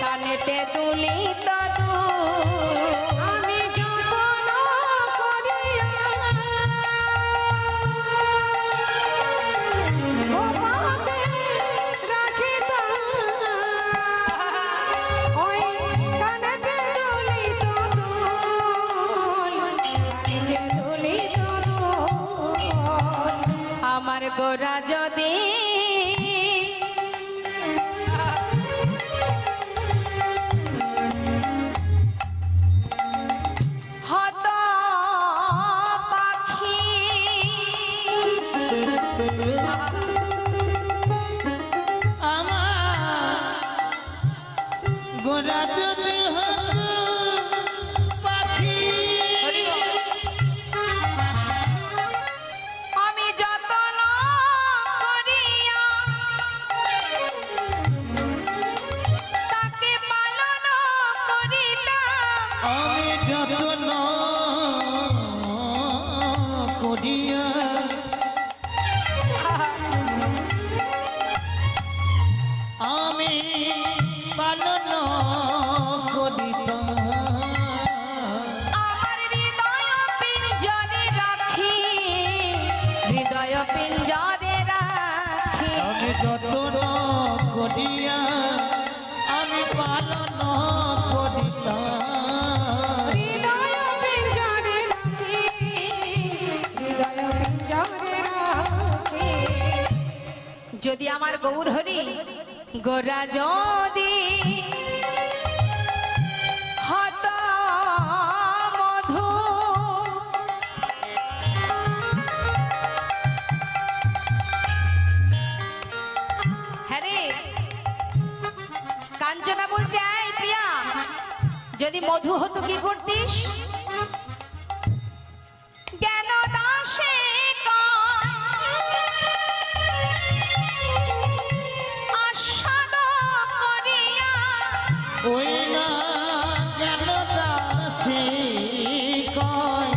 কানেতে তুলিত দুল আমি যতন করিয়া খোপাতে রাখিতাম ওই কানেতে দুলিত দুল কানেতে দুলিত দুল আমার গোরা যদি হত গোরা যদি হতো পাখি আমি যতন করিয়া তাকে পালন করিলাম, আমি যতন করিয়া আমি পালন করিতাম আমার হৃদয় পিঞ্জরে রাখি, হৃদয় পিঞ্জরে রাখি। আমি যতন করিয়া আমি পালন করিতাম হৃদয় পিঞ্জরে রাখি, হৃদয় পিঞ্জরে রাখি। যদি আমার গৌর হরি গোরা যদি হত মধু, হ্যাঁ রে কাঞ্চনা বলছে এই প্রিয়া, যদি মধু হতো কি করতিস? জ্ঞান দাসে আস্বাদ করিয়া, ওই না কেন দাসী কয়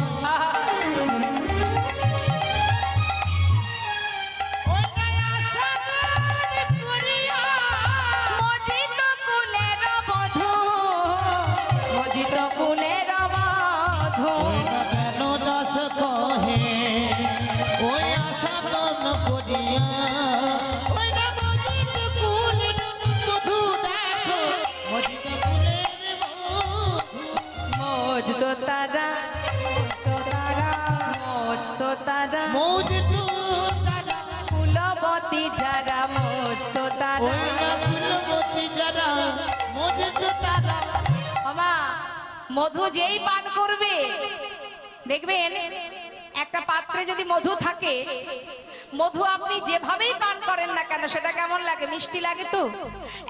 মজিত কুলের বধূ, মজিত কুলের বধূ। ওই না কেন দাস কহে ওই আসাদন করিয়া ওই না মজিদ কুলের বধূ দেখো মজিদ কুলের বধূ মজ তো তারা, তো তারা মজ তো তারা, মজিদ তারা কুলবতী যারা, মজ তো তারা। ওই না কুলবতী যারা মজিদ তারা বাবা মধু যেই পান করবে দেখবেন একটা পাত্রে যদি মধু থাকে, মধু আপনি যেভাবেই পান করেন না কেন সেটা কেমন লাগে? মিষ্টি লাগে তো।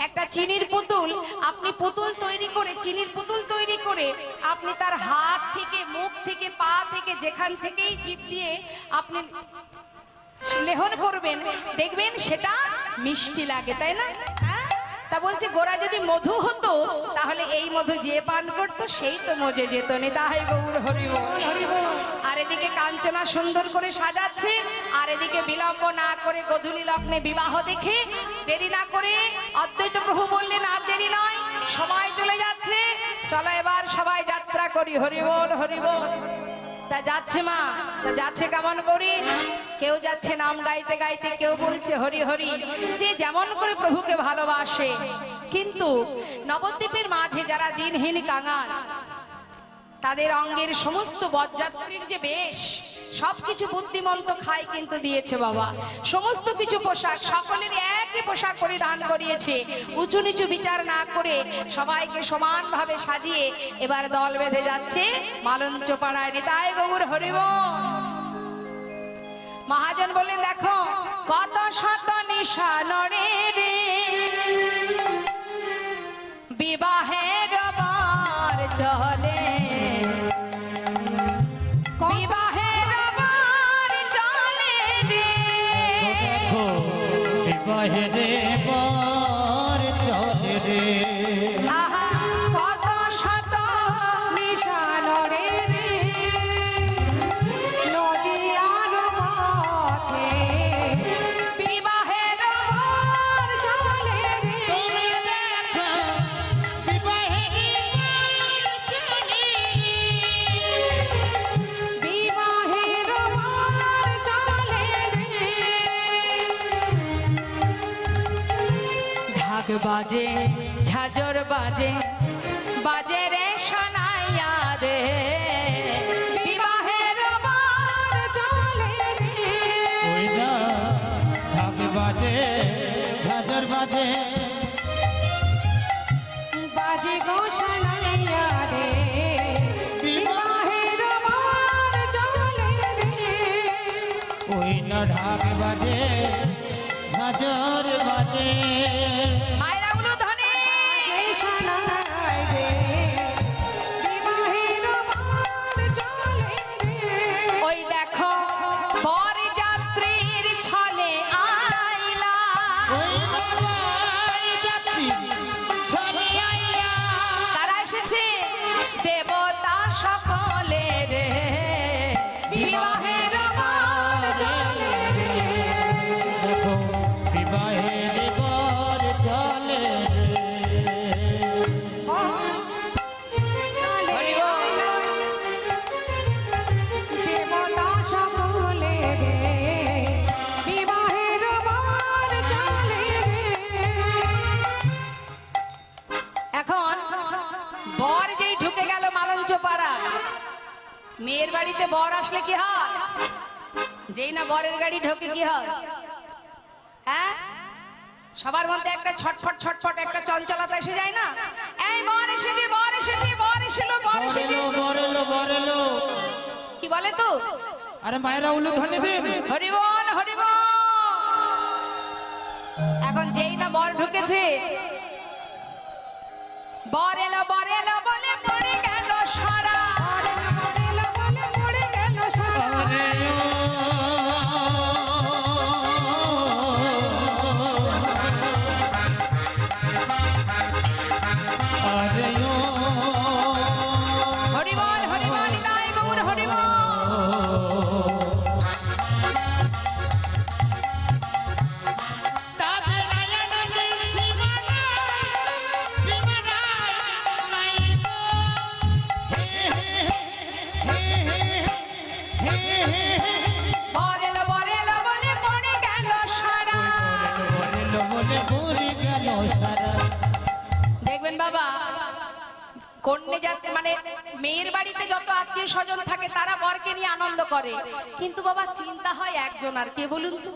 একটা চিনির পুতুল, আপনি পুতুল তৈরি করে, চিনির পুতুল তৈরি করে আপনি তার হাত থেকে, মুখ থেকে, পা থেকে, যেখান থেকেই জিভ দিয়ে আপনি লেহন করবেন, দেখবেন সেটা মিষ্টি লাগে, তাই না? হ্যাঁ? তা বলছে গোরা যদি মধু হতো তাহলে এই মধু যে পান করতো সেই তো মজে যেত নি। তাই গৌর হরিব। আর এদিকে কাঞ্চনা সুন্দর করে সাজাচ্ছে, আর এদিকে বিলম্ব না করে গধূলি লগ্নে বিবাহ দেখে দেরি না করে অদ্বৈত প্রভু বললেন আর দেরি নয়, সময় চলে যাচ্ছে, চলো এবার সবাই যাত্রা করি। হরিবল হরিবল। তা যাচ্ছে মা, তা যাচ্ছে কেমন করি? কেউ যাচ্ছে নাম গাইতে গাইতে, কেউ বলছে হরি হরি, যে যেমন করে প্রভুকে ভালোবাসে। কিন্তু নবদ্বীপের মাঝে যারা দিনহীন কাঙাল, তাদের অঙ্গের সমস্ত বরযাত্রীর যে বেশ, সবকিছু বুদ্ধিমন্ত খাই কিন্তু দিয়েছে বাবা। সমস্ত কিছু পোশাক সকলের একই পোশাক পরিধান করিয়েছে, উঁচু নিচু বিচার না করে সবাইকে সমানভাবে সাজিয়ে এবার দল বেঁধে যাচ্ছে মালঞ্চ পাড়ায়। নিতাই গৌর হরিব। মহাজন বললেন দেখো কত শত নিশানরে রে, বিবাহের বার চলে, বিবাহের বার চলে রে। দেখো বিবাহেরে বর চলে রে আহা কত শত নিশানরে রে, নদীয়ার পথে বিবাহের আর চলে রে। তুমি দেখো বিবাহেরে বর চলে বিবাহের বার চলে রে। ঢাক বাজে, ঝাঁঝর বাজে, বাজে রে শোনাইয়া রে, বিবাহের বার চলে রে। ওই না ঢাক বাজে ঝাঁঝর বাজে বাজে গোসাইয়া রে, বিবাহের বার চলে রে। ওই না ঢাক বাজে ঝাঁঝর বাজে মায়েরা উলু ধ্বনি। বাজে সোনার মেয়ের বাড়িতে বর আসলে কি হয়? যেই না বরের গাড়ি ঢোকে কি হয়? হ্যাঁ, সবার মধ্যে একটা ছটফট ছটফট একটা চঞ্চলতা এসে যায় না? এই বর এসেছে, বর এসেছে, বর এসেলো, বর এসেছে, বরেলো কি বলে তো? আরে মায়েরা উলুধ্বনি দিন। হরি বল, হরি বল। এখন যেই না বর ঢুকেছে, বর এলো বলে পড়ে গেল সারা। মরেলো মরেলো বলে মরে গেল সারা। হরি বল, হরি বল, নিতাই গৌর হরি বল। বর এলো বলে পড়ে গেল সারা। দেখবেন বাবা, কন্যা যাতে মানে মেয়ের বাড়িতে যত আত্মীয় স্বজন থাকে তারা বরকে নিয়ে আনন্দ করে, কিন্তু বাবা চিন্তা হয় একজন, আর কে বলুন তো?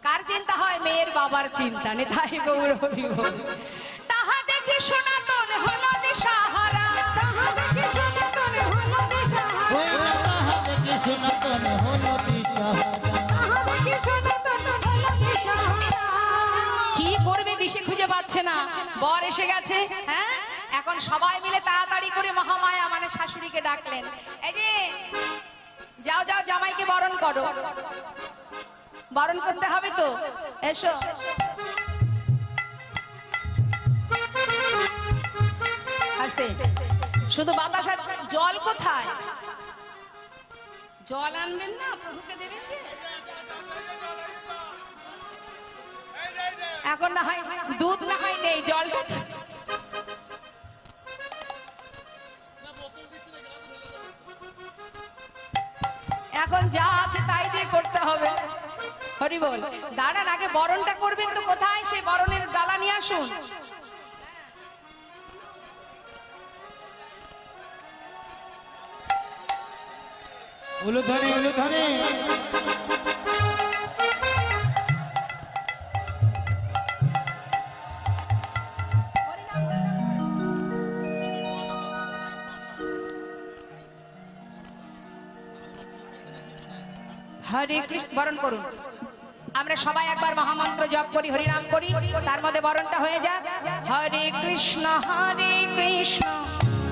কার চিন্তা হয়? মেয়ের বাবার চিন্তা নেই। তাই গৌর হরি বল। তাহা দেখি সনাতন হলো দিশাহারা। তাহা দেখি সচেতন হলো দিশাহারা। তাহা দেখি সচেতন হলো দিশাহারা। কি করবে দিশে খুঁজে পাচ্ছে না, বর এসে গেছে। হ্যাঁ, এখন সবাই মিলে তাড়াতাড়ি করে মহামায়া মানে শাশুড়িকে ডাকলেন, এই যে যাও যাও জামাইকে বরণ করো। বরণ করতে হবে তো, এসো। আস্তে, শুধু বাতাস আর জল কোথায়? জল আনবেন না, প্রভুকে দেবেন যে। এখন না হয় দুধ না হয় নেই, জলটা এখন যা আছে তাই দিয়ে করতে হবে। হরি বল। দাঁড়ান, আগে বরণটা করবেন তো, কোথায় সেই বরণের ডালা নিয়ে আসুন। উলুধ্বনি। হরে কৃষ্ণ, বরণ করুন। আমরা সবাই একবার মহামন্ত্র জপ করি, হরিনাম করি, তার মধ্যে বরণটা হয়ে যাক। হরে কৃষ্ণ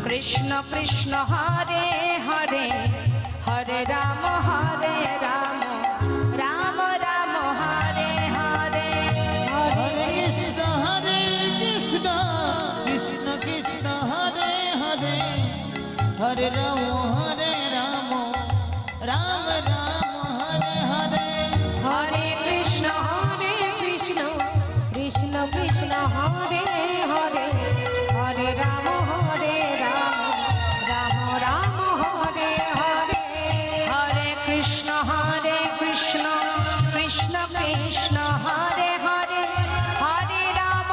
কৃষ্ণ কৃষ্ণ হরে হরে, হরে রাম রাম রাম হরে হরে। হরে কৃষ্ণ কৃষ্ণ কৃষ্ণ হরে হরে, হরে রাম রাম রাম হরে হরে। হরে কৃষ্ণ কৃষ্ণ কৃষ্ণ কৃষ্ণ হরে হরে, হরে রাম রাম রাম হরে হরে। হরে কৃষ্ণ কৃষ্ণ কৃষ্ণ হরে হরে, হরে রাম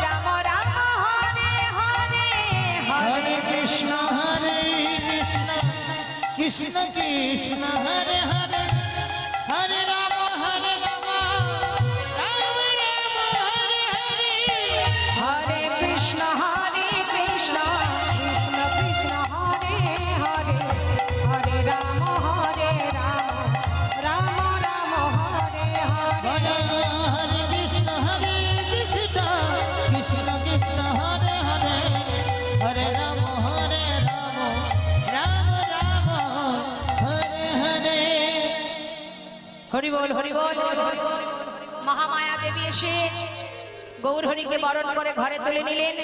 রাম রাম হরে হরে। হরে কৃষ্ণ কৃষ্ণ কৃষ্ণ হরে হরে, হরে রাম রাম রাম হরে হরে। হরে কৃষ্ণ কৃষ্ণ কৃষ্ণ হরে হরে, হরে রাম রাম রাম হরে হরে। হরে কৃষ্ণ কৃষ্ণ কৃষ্ণ হরে হরে, হরে রাম রাম রাম হরে হরে। হরি বল, হরি বল। মহামায়া দেবী এসে গৌর হরিকে বরণ করে ঘরে তুলে নিলেন।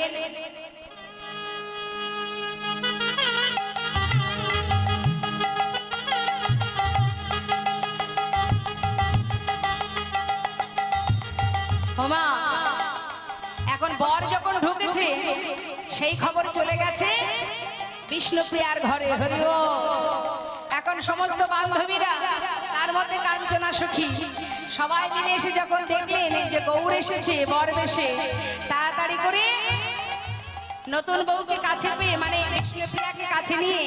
ওমা, এখন বর যখন ঢুকেছে সেই খবর চলে গেছে বিষ্ণুপ্রিয়ার ঘরে। হরি বল। এখন সমস্ত বান্ধবীরা, তার মধ্যে কাঞ্চনা সখী, সবাই মিলে এসে যখন দেখলেন যে গৌর এসেছে বর বেশে, তাড়াতাড়ি করে নতুন বউকে কাছে পেয়ে মানে বিষ্ণুপ্রিয়াকে কাছে নিয়ে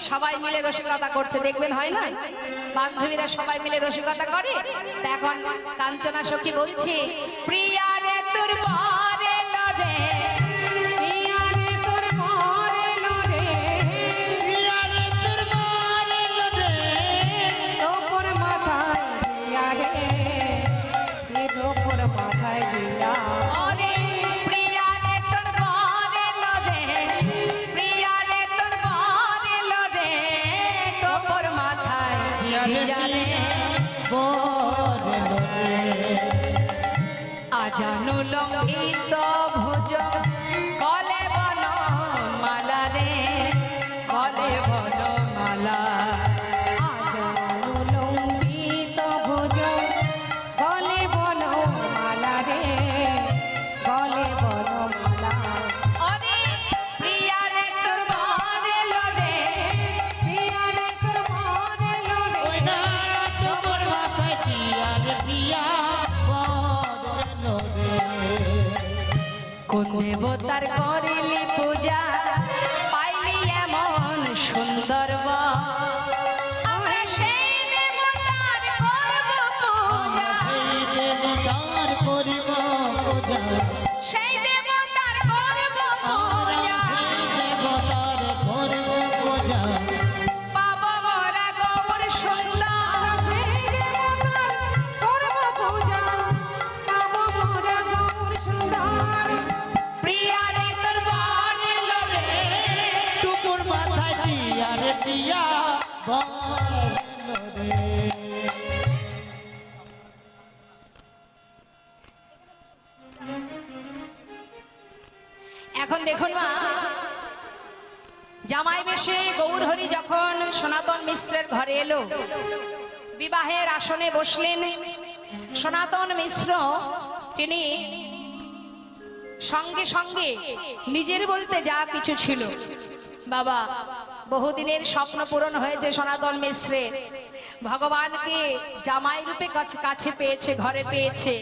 সবাই মিলে রসিকতা করছে, দেখবেন হয় না, বান্ধবীরা সবাই মিলে রসিকতা করে। তা এখন কাঞ্চনা সখী বলছে, প্রিয়া রে তোর বর এলো রে, প্রিয়া রে তোর বর এলো রে, প্রিয়ারে তোর বর এলো রে, টোপর মাথায় দিয়া রে, এ টোপর মাথায় দিয়া। ওরে প্রিয়া রে তোর বর এলো রে, প্রিয়া রে তোর বর এলো রে, টোপর মাথায় দিয়া রে, বর এলো রে। আজানু লঙ্ঘিত ভুজ গলে বন মালা রে, গলে বন মালা, আজানু লম্বিত ভুজ গলে বনমালা রে, গলে বনমালা। ওরে প্রিয়া রে তোর বর এলো রে, প্রিয়া রে তোর বর এলো রে, ওই না তোর মাথায় প্রিয়ারে প্রিয়া বর এলো রে। কোন দেবতার করিলি পূজা পাইলি এমন সুন্দর বর, আমরা সেই দেবতার করব পূজা, সেই দেবতার করিব পূজা, সেই দেবতার করব আমরা পূজা, সেই দেবতার করিব পূজা। পাব মোরা গৌর সুন্দর, সেই দেবতার করব পূজা, পাবো মোরা গৌর সুন্দর। প্রিয়া রে তোর বর এলো রে, টুকুর মাথায় প্রিয়ারে প্রিয়া বর এলো রে। এখন দেখুন মা, জামাই বেশে গৌরহরি যখন সনাতন মিশ্রের ঘরে এলো, বিবাহের আসনে বসলেন। সনাতন মিশ্র তিনি সঙ্গে সঙ্গে নিজের বলতে যা কিছু ছিল, বাবা বহুদিনের স্বপ্ন পূরণ হয়েছে সনাতন মিশ্রের, ভগবানকে জামাই রূপে কাছে পেয়েছে, ঘরে পেয়েছে।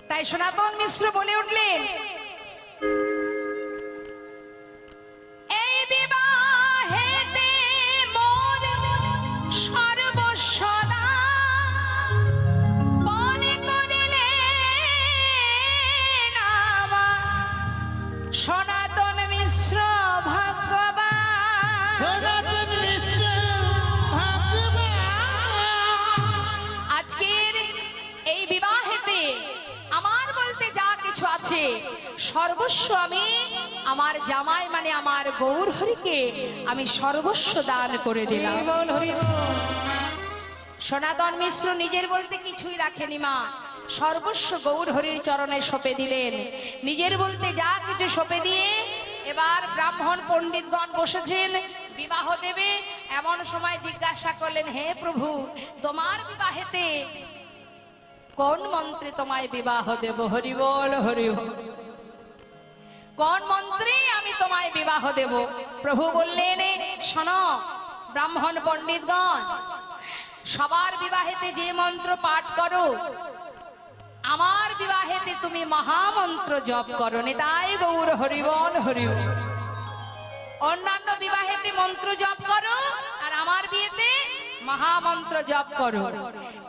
তাই সনাতন মিশ্র বলে উঠলেন, এই বিবাহেতে মোর সর্বস্ব দান, মনে করিলেন আমার সনাতন মিশ্র ভাগ্যবান। সনাতন মিশ্র ভগবান। আজকের এই বিবাহেতে আমার বলতে যা কিছু আছে সর্বস্ব আমি আমার জামাই মানে আমার গৌরহরিকে আমি সর্বস্ব দান করে দিলাম। হরি বল হরি বল। সনাতন মিশ্র নিজের বলতে কিছুই রাখেনি মা, সর্বস্ব গৌরহরির চরণে সঁপে দিলেন। নিজের বলতে যা কিছু সঁপে দিয়ে এবার ব্রাহ্মণ পণ্ডিতগণ বসেছেন বিবাহ দেবে। এমন সময় জিজ্ঞাসা করলেন, হে প্রভু, তোমার বিবাহেতে কোন মন্ত্রে তোমায় বিবাহ দেব? হরি বল হরি বল। কোন মন্ত্রে আমি তোমায় বিবাহ দেব? প্রভু বললেন, শোনো ব্রাহ্মণ পণ্ডিতগণ, সবার বিবাহেতে যে মন্ত্র পাঠ করো, আমার বিবাহেতে তুমি মহামন্ত্র জপ করো। নিতাই গৌর হরি বল হরি বল। অন্যান্য বিবাহেতে মন্ত্র জপ করো আর আমার বিয়েতে মহামন্ত্র জপ করো।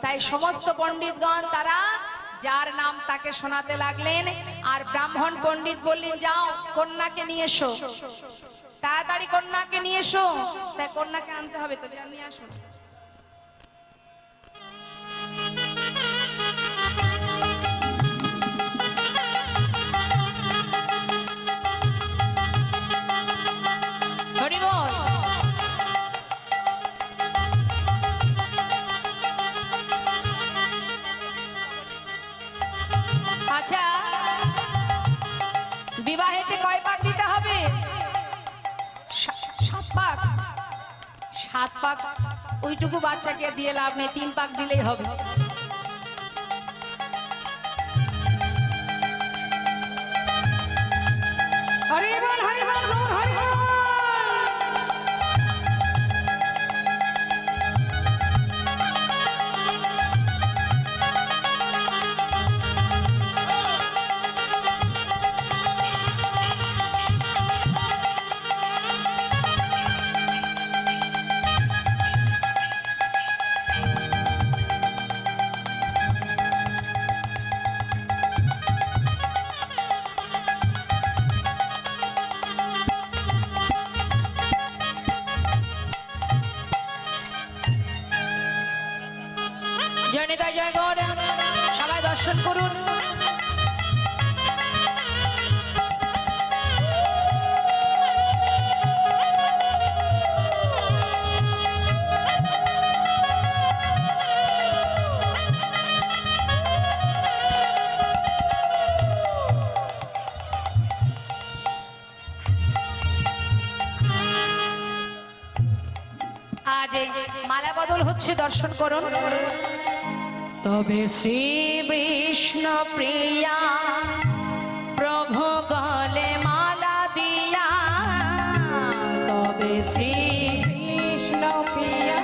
তাই সমস্ত পণ্ডিতগণ তারা যার নাম তাকে শোনাতে লাগলেন। আর ব্রাহ্মণ পণ্ডিত বললেন, যাও কন্যাকে নিয়ে এসো, তাড়াতাড়ি কন্যাকে নিয়ে এসো। তাই কন্যাকে আনতে হবে, তো যান নিয়ে আসো। হরি বল। আচ্ছা, বিবাহেতে কয় পাক দিতে হবে? 7 পাক। 7 পাক ওইটুকু বাচ্চাকে দিয়ে লাভ নেই, 3 পাক দিলেই হবে। হরি বল হরি বল গৌর হরি বল। দর্শন করুন। আজ এই মালা বদল হচ্ছে, দর্শন করুন। তবে শ্রী বিষ্ণ প্রিয়া প্রভু গলে মালা দিয়া, তবে শ্রী কৃষ্ণ প্রিয়া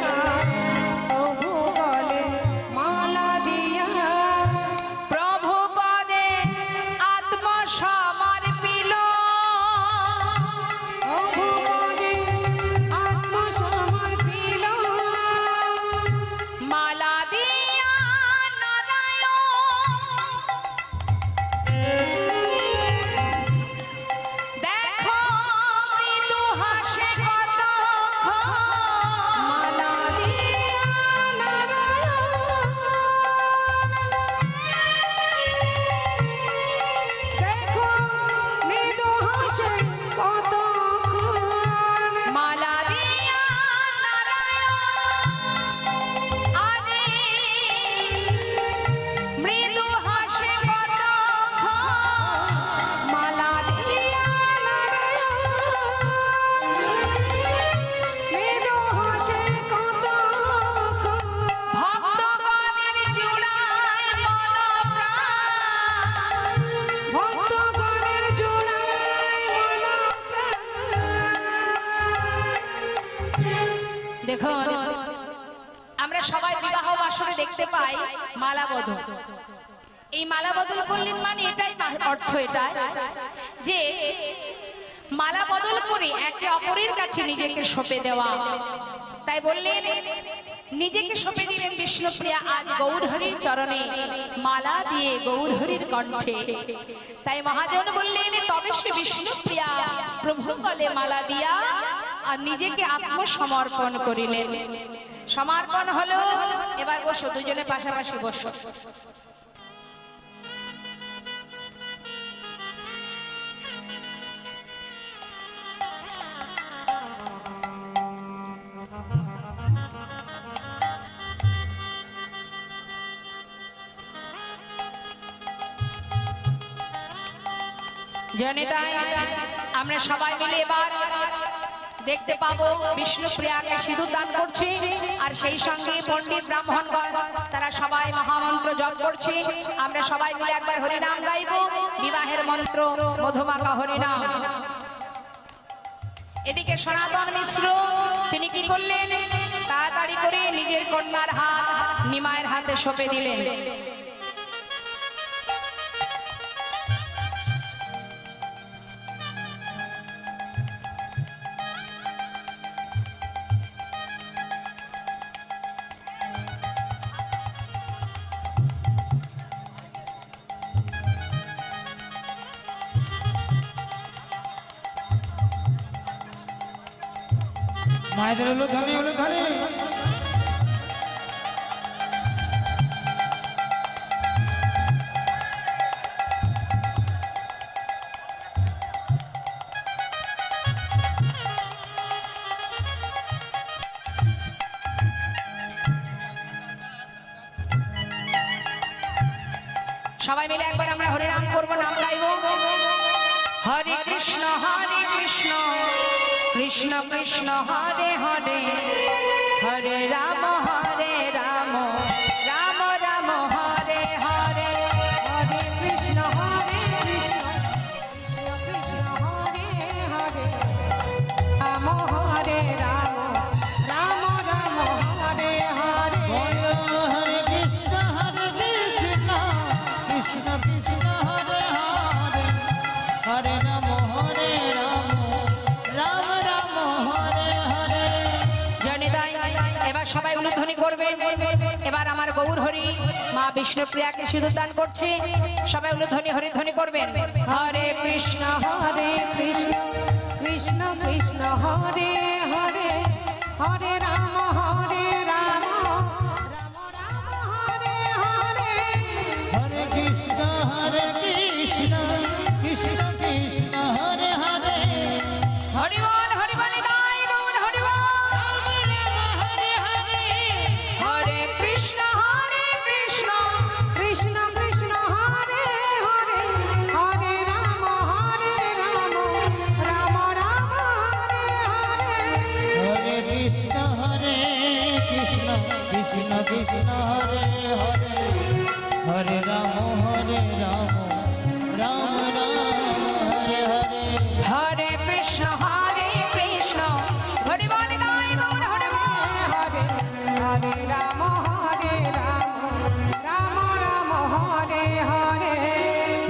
প্রভু বলে মালা দিয়া, প্রভু পদে আত্মসমর্পিল, প্রভু পদে আত্মসমর্পিল, মালা দিয়া নারায়ণ দেখো মৃদু হাসে কতক্ষণ, মালা দিয়া নারায়ণ দেখো মৃদু হাসে কতক্ষণ, মালা দিয়া নারায়ণ আরে মৃদু হাসে কতক্ষণ, মালা দিয়া নারায়ণ মৃদু হাসে কতক্ষণ, ভক্তগণের জুড়ায় মন প্রাণ, ভক্তগণের জোড়ায় মন প্রাণ। দেখুন আমরা সবাই বিবাহ বাসরে দেখতে পাই মালা বদল। এই মালা বদল করলেন মানে এটাই অর্থ, এটা যে মালা বদল করে একে অপরের কাছে নিজেকে সঁপে দেওয়া। তাই বললেন নিজেকে সঁপে দিলেন বিষ্ণুপ্রিয়া আজ গৌরহরির চরণে মালা দিয়ে গৌরহরির কণ্ঠে। তাই মহাজন বললেন তবে সে বিষ্ণুপ্রিয়া প্রভু গলে মালা দিয়া আর নিজেকে আত্মসমর্পণ করিলেন। সমর্পণ হলো, এবার বসো, দুজনে পাশাপাশি বসো। জানে তাই আমরা সবাই মিলে এবার দেখতে পাবো বিষ্ণুপ্রিয়াকে সিঁদুর দান করছে, আর সেই সঙ্গে পণ্ডিত ব্রাহ্মণগণ তারা সবাই মহামন্ত্র জপ করছে। আমরা সবাই মিলে একবার হরিনাম গাইব, বিবাহের মন্ত্র মধুমাখা হরিনাম। এদিকে সনাতন মিশ্র তিনি কি করলেন, তাড়াতাড়ি করে নিজের কন্যার হাত নিমায়ের হাতে সঁপে দিলেন। মায়েদের হলো ধনী, হলো ধনী। সবাই মিলে একবার আমরা হরে নাম করবো, নাম গাইবো। হরে কৃষ্ণ কৃষ্ণ কৃষ্ণ হরে হরে, হরে রাম রাম রাম হরে হরে। হরে কৃষ্ণ কৃষ্ণ কৃষ্ণ হরে হরে, রাম হরে রাম রাম রাম হরে হরে। বলো হরে কৃষ্ণ কৃষ্ণ কৃষ্ণ হরে হরে, হরে রাম রাম রাম হরে হরে। জনে তাই এবার সবাই অনুধ্বনি করবেন। এবার আমার গৌর হরি মা বিষ্ণুপ্রিয়াকে সিঁদুর দান করছে, সবাই অনুধ্বনি হরিধ্বনি করবেন। হরে কৃষ্ণ কৃষ্ণ কৃষ্ণ কৃষ্ণ হরে হরে, হরে রাম রাম রাম হরে হরে। হরে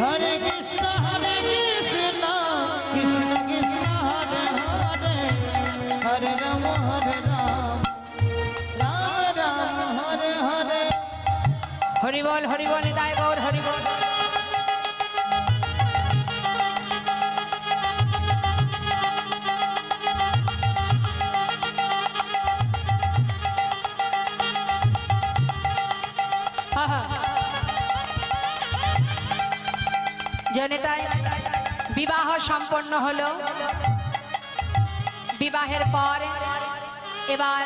হরে কৃষ্ণ কৃষ্ণ কৃষ্ণ হরে হরে হরে রাম রাম রাম হরে হরে। হরিবল হরিবল নিতাই গৌর হরিবল। জনিতাই বিবাহ সম্পন্ন হলো। বিবাহের পর এবার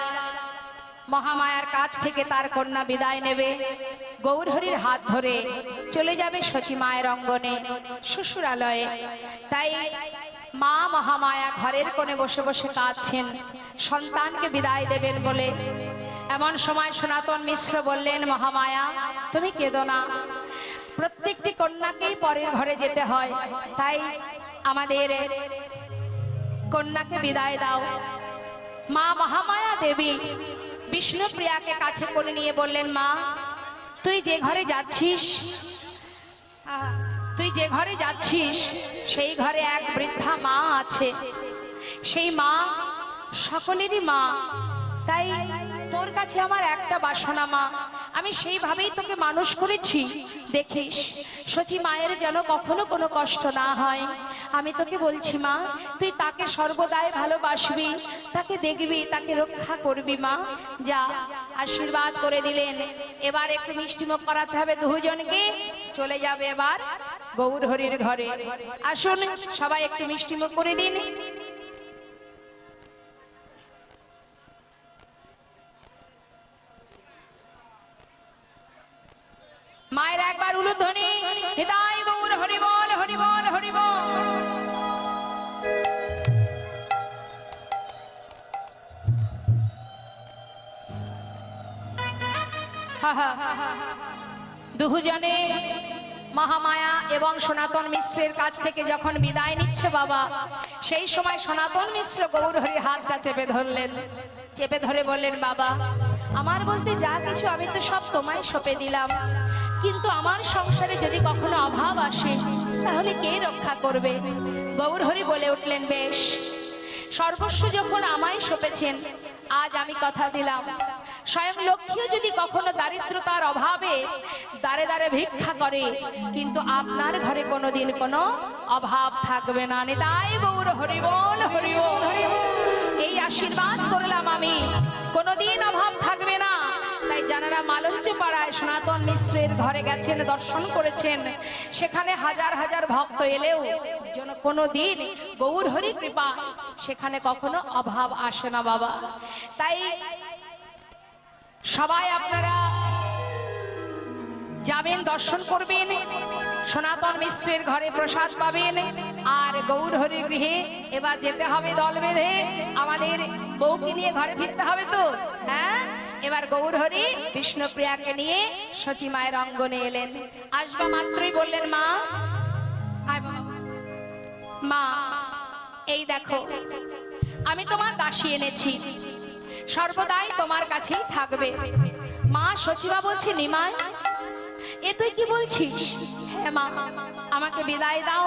মহামায়ার কাছ থেকে তার কন্যা বিদায় নেবে। গৌরহরির হাত ধরে চলে যাবে সচি মায়ের অঙ্গনে শ্বশুরালয়ে। তাই মা মহামায়া ঘরের কোণে বসে বসে কাঁদছেন সন্তানকে বিদায় দেবেন বলে। এমন সময় সনাতন মিশ্র বললেন, মহামায়া তুমি কেঁদো না, প্রত্যেকটি কন্যাকেই পরের ঘরে যেতে হয়, তাই আমাদের কন্যাকে বিদায় দাও। মা মহামায়া দেবী বিষ্ণুপ্রিয়াকে কাছে করে নিয়ে বললেন, মা তুই যে ঘরে যাচ্ছিস সেই ঘরে এক বৃদ্ধা মা আছে। সেই মা সকলেরই মা, তাই তোর কাছে আমার একটা বাসনা মা, আমি সেইভাবেই তোকে মানুষ করেছি। দেখিস সচি মায়ের যেন কখনো কোনো কষ্ট না হয়। আমি তোকে বলছি মা, তুই তাকে সর্বদাই ভালোবাসবি, তাকে দেখবি, তাকে রক্ষা করবি মা। যা, আশীর্বাদ করে দিলেন। এবার একটু মিষ্টিমুখ করাতে হবে দুজনকে। চলে যাবে এবার গৌরহরির ঘরে। আসুন সবাই একটু মিষ্টিমুখ করে দিন। মায়ের একবার উলুধ্বনি, হৃদয় গৌর হরিবল হরিবল হরিবল। দুজনে মহামায়া এবং সনাতন মিশ্রের কাছ থেকে যখন বিদায় নিচ্ছে বাবা, সেই সময় সনাতন মিশ্র গৌরহরির হাতটা চেপে ধরলেন। চেপে ধরে বললেন, বাবা আমার বলতে যা কিছু আমি তো সব তোমায় সঁপে দিলাম, কিন্তু আমার সংসারে যদি কখনো অভাব আসে তাহলে কে রক্ষা করবে? গৌরহরি বলে উঠলেন, বেশ, সর্বস্ব যখন আমায় সঁপেছেন, আজ আমি কথা দিলাম, স্বয়ং লক্ষ্মীও যদি কখনো দারিদ্রতার অভাবে দাঁড়ে দাঁড়ে ভিক্ষা করে, কিন্তু আপনার ঘরে কোনোদিন কোনো অভাব থাকবে না। নিতাই গৌর হরিবল হরিবল। এই আশীর্বাদ করলাম আমি, কোনোদিন অভাব থাকবে না। তাই যারা মালঞ্চ পাড়ায় সনাতন মিশ্রের ঘরে গেছেন, দর্শন করেছেন, সেখানে হাজার হাজার ভক্ত এলেও যেন কোনোদিন গৌরহরি কৃপা সেখানে কখনো অভাব আসে না বাবা। তাই সবাই আপনারা যাবেন, দর্শন করবেন, সনাতন মিশ্রের ঘরে প্রসাদ পাবেন, আর গৌরহরির গৃহে এবার যেতে হবে দল বেঁধে। আমাদের বউকে নিয়ে ঘরে ফিরতে হবে তো, হ্যাঁ। এবার গৌরহরি বিষ্ণুপ্রিয়াকে নিয়ে সচি মায়ের অঙ্গনে এলেন। আসবা মাত্রই বললেন, মা মা এই দেখো আমি তোমার দাসী এনেছি, সর্বদাই তোমার কাছেই থাকবে। মা সচিবা বলছে, নিমাই এ তুই কি বলছিস? হ্যাঁ মা, আমাকে বিদায় দাও,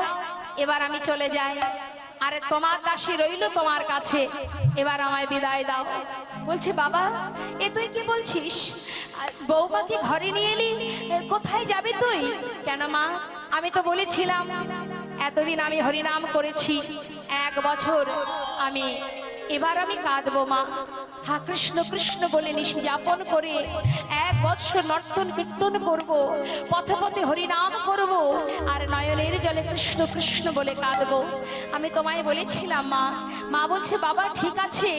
এবার আমি চলে যাই। আরে তোমার দাসী রইল তোমার কাছে, এবার আমায় বিদায় দাও। বলছে, বাবা এ তুই কি বলছিস? বৌমাকে ঘরে নিয়ে এলি, কোথায় যাবি তুই? কেন মা, আমি তো বলেছিলাম এতদিন আমি হরিনাম করেছি 1 বছর, এবার আমি কাঁদবো মা। হা কৃষ্ণ কৃষ্ণ বলে নিশি যাপন করে 1 বৎসর নর্তন কীর্তন করব, পথে পথে হরিনাম করব, আর নয়নের জলে কৃষ্ণ কৃষ্ণ বলে কাঁদবো। আমি তোমায় বলেছিলাম মা। মা বলছে, বাবা ঠিক আছে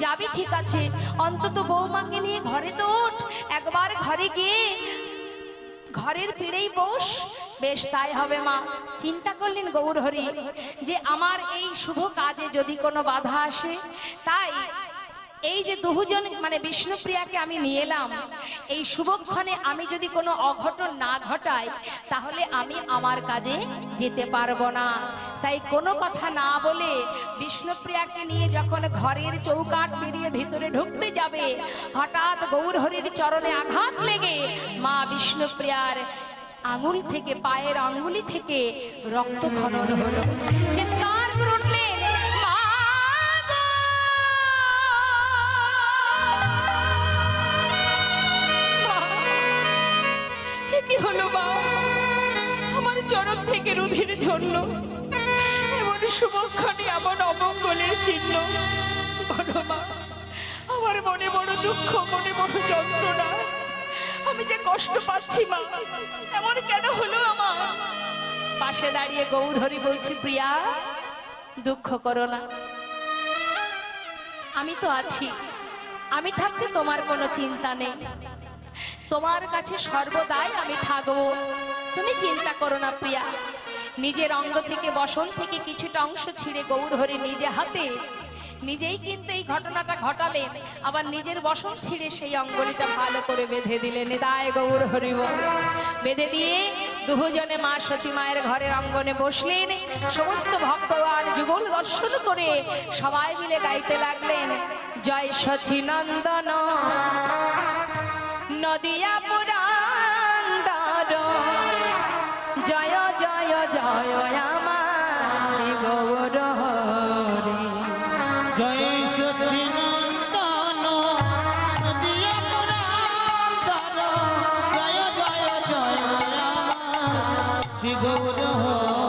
যাবি, ঠিক আছে, অন্তত বৌমাকে নিয়ে ঘরে তো ওঠ, একবার ঘরে গিয়ে ঘরের পিড়েই বস। বেশ তাই হবে মা। চিন্তা করলেন গৌরহরি যে আমার এই শুভ কাজে যদি কোনো বাধা আসে, তাই এই যে দুজন মানে বিষ্ণুপ্রিয়াকে আমি নিয়ে এলাম, এই শুভক্ষণে আমি যদি কোনো অঘটন না ঘটাই তাহলে আমি আমার কাজে যেতে পারবো না। তাই কোনো কথা না বলে বিষ্ণুপ্রিয়াকে নিয়ে যখন ঘরের চৌকাঠ পেরিয়ে ভিতরে ঢুকতে যাবে, হঠাৎ গৌরহরির চরণে আঘাত লেগে মা বিষ্ণুপ্রিয়ার আঙুল থেকে পায়ের আঙ্গুলি থেকে রক্ত খনন হলো। চিৎকার করে উঠলেন, "মা গো!" মা, এ কি হলো মা? আমার চরম থেকে রুধির ঝরলো, এমন শুভক্ষণে এমন অমঙ্গলের চিহ্ন। বলো মা, আমার মনে বড় দুঃখ, মনে বড় যন্ত্রণা, আমি যে কষ্ট পাচ্ছি মা, এমন কেন হলো আমার? পাশে দাঁড়িয়ে গৌরহরি বলছি, প্রিয়া দুঃখ করো না, আমি তো আছি, আমি থাকতে তোমার কোনো চিন্তা নেই, তোমার কাছে সর্বদাই আমি থাকবো, তুমি চিন্তা করো না প্রিয়া। নিজের অঙ্গ থেকে বসন থেকে কিছুটা অংশ ছিঁড়ে গৌরহরি নিজে হাতে নিজেই কিন্তু এই ঘটনাটা ঘটালেন, আবার নিজের বসন ছিঁড়ে সেই অঙ্গলিটা ভালো করে বেঁধে দিলেন। নিতাই গৌর হরি বল। বেঁধে দিয়ে দুজনে মা সচী মায়ের ঘরের অঙ্গনে বসলেন। সমস্ত ভক্তগণ যুগল দর্শন করে সবাই মিলে গাইতে লাগলেন, জয় সচী নন্দন নদিয়া পুরান্দর, জয় জয় জয় আমার শ্রী গৌর হরি। জয় সচিনন্দন নদিয়া পুরান্দর, জয় জয় জয় আমার শ্রী গৌর হরি।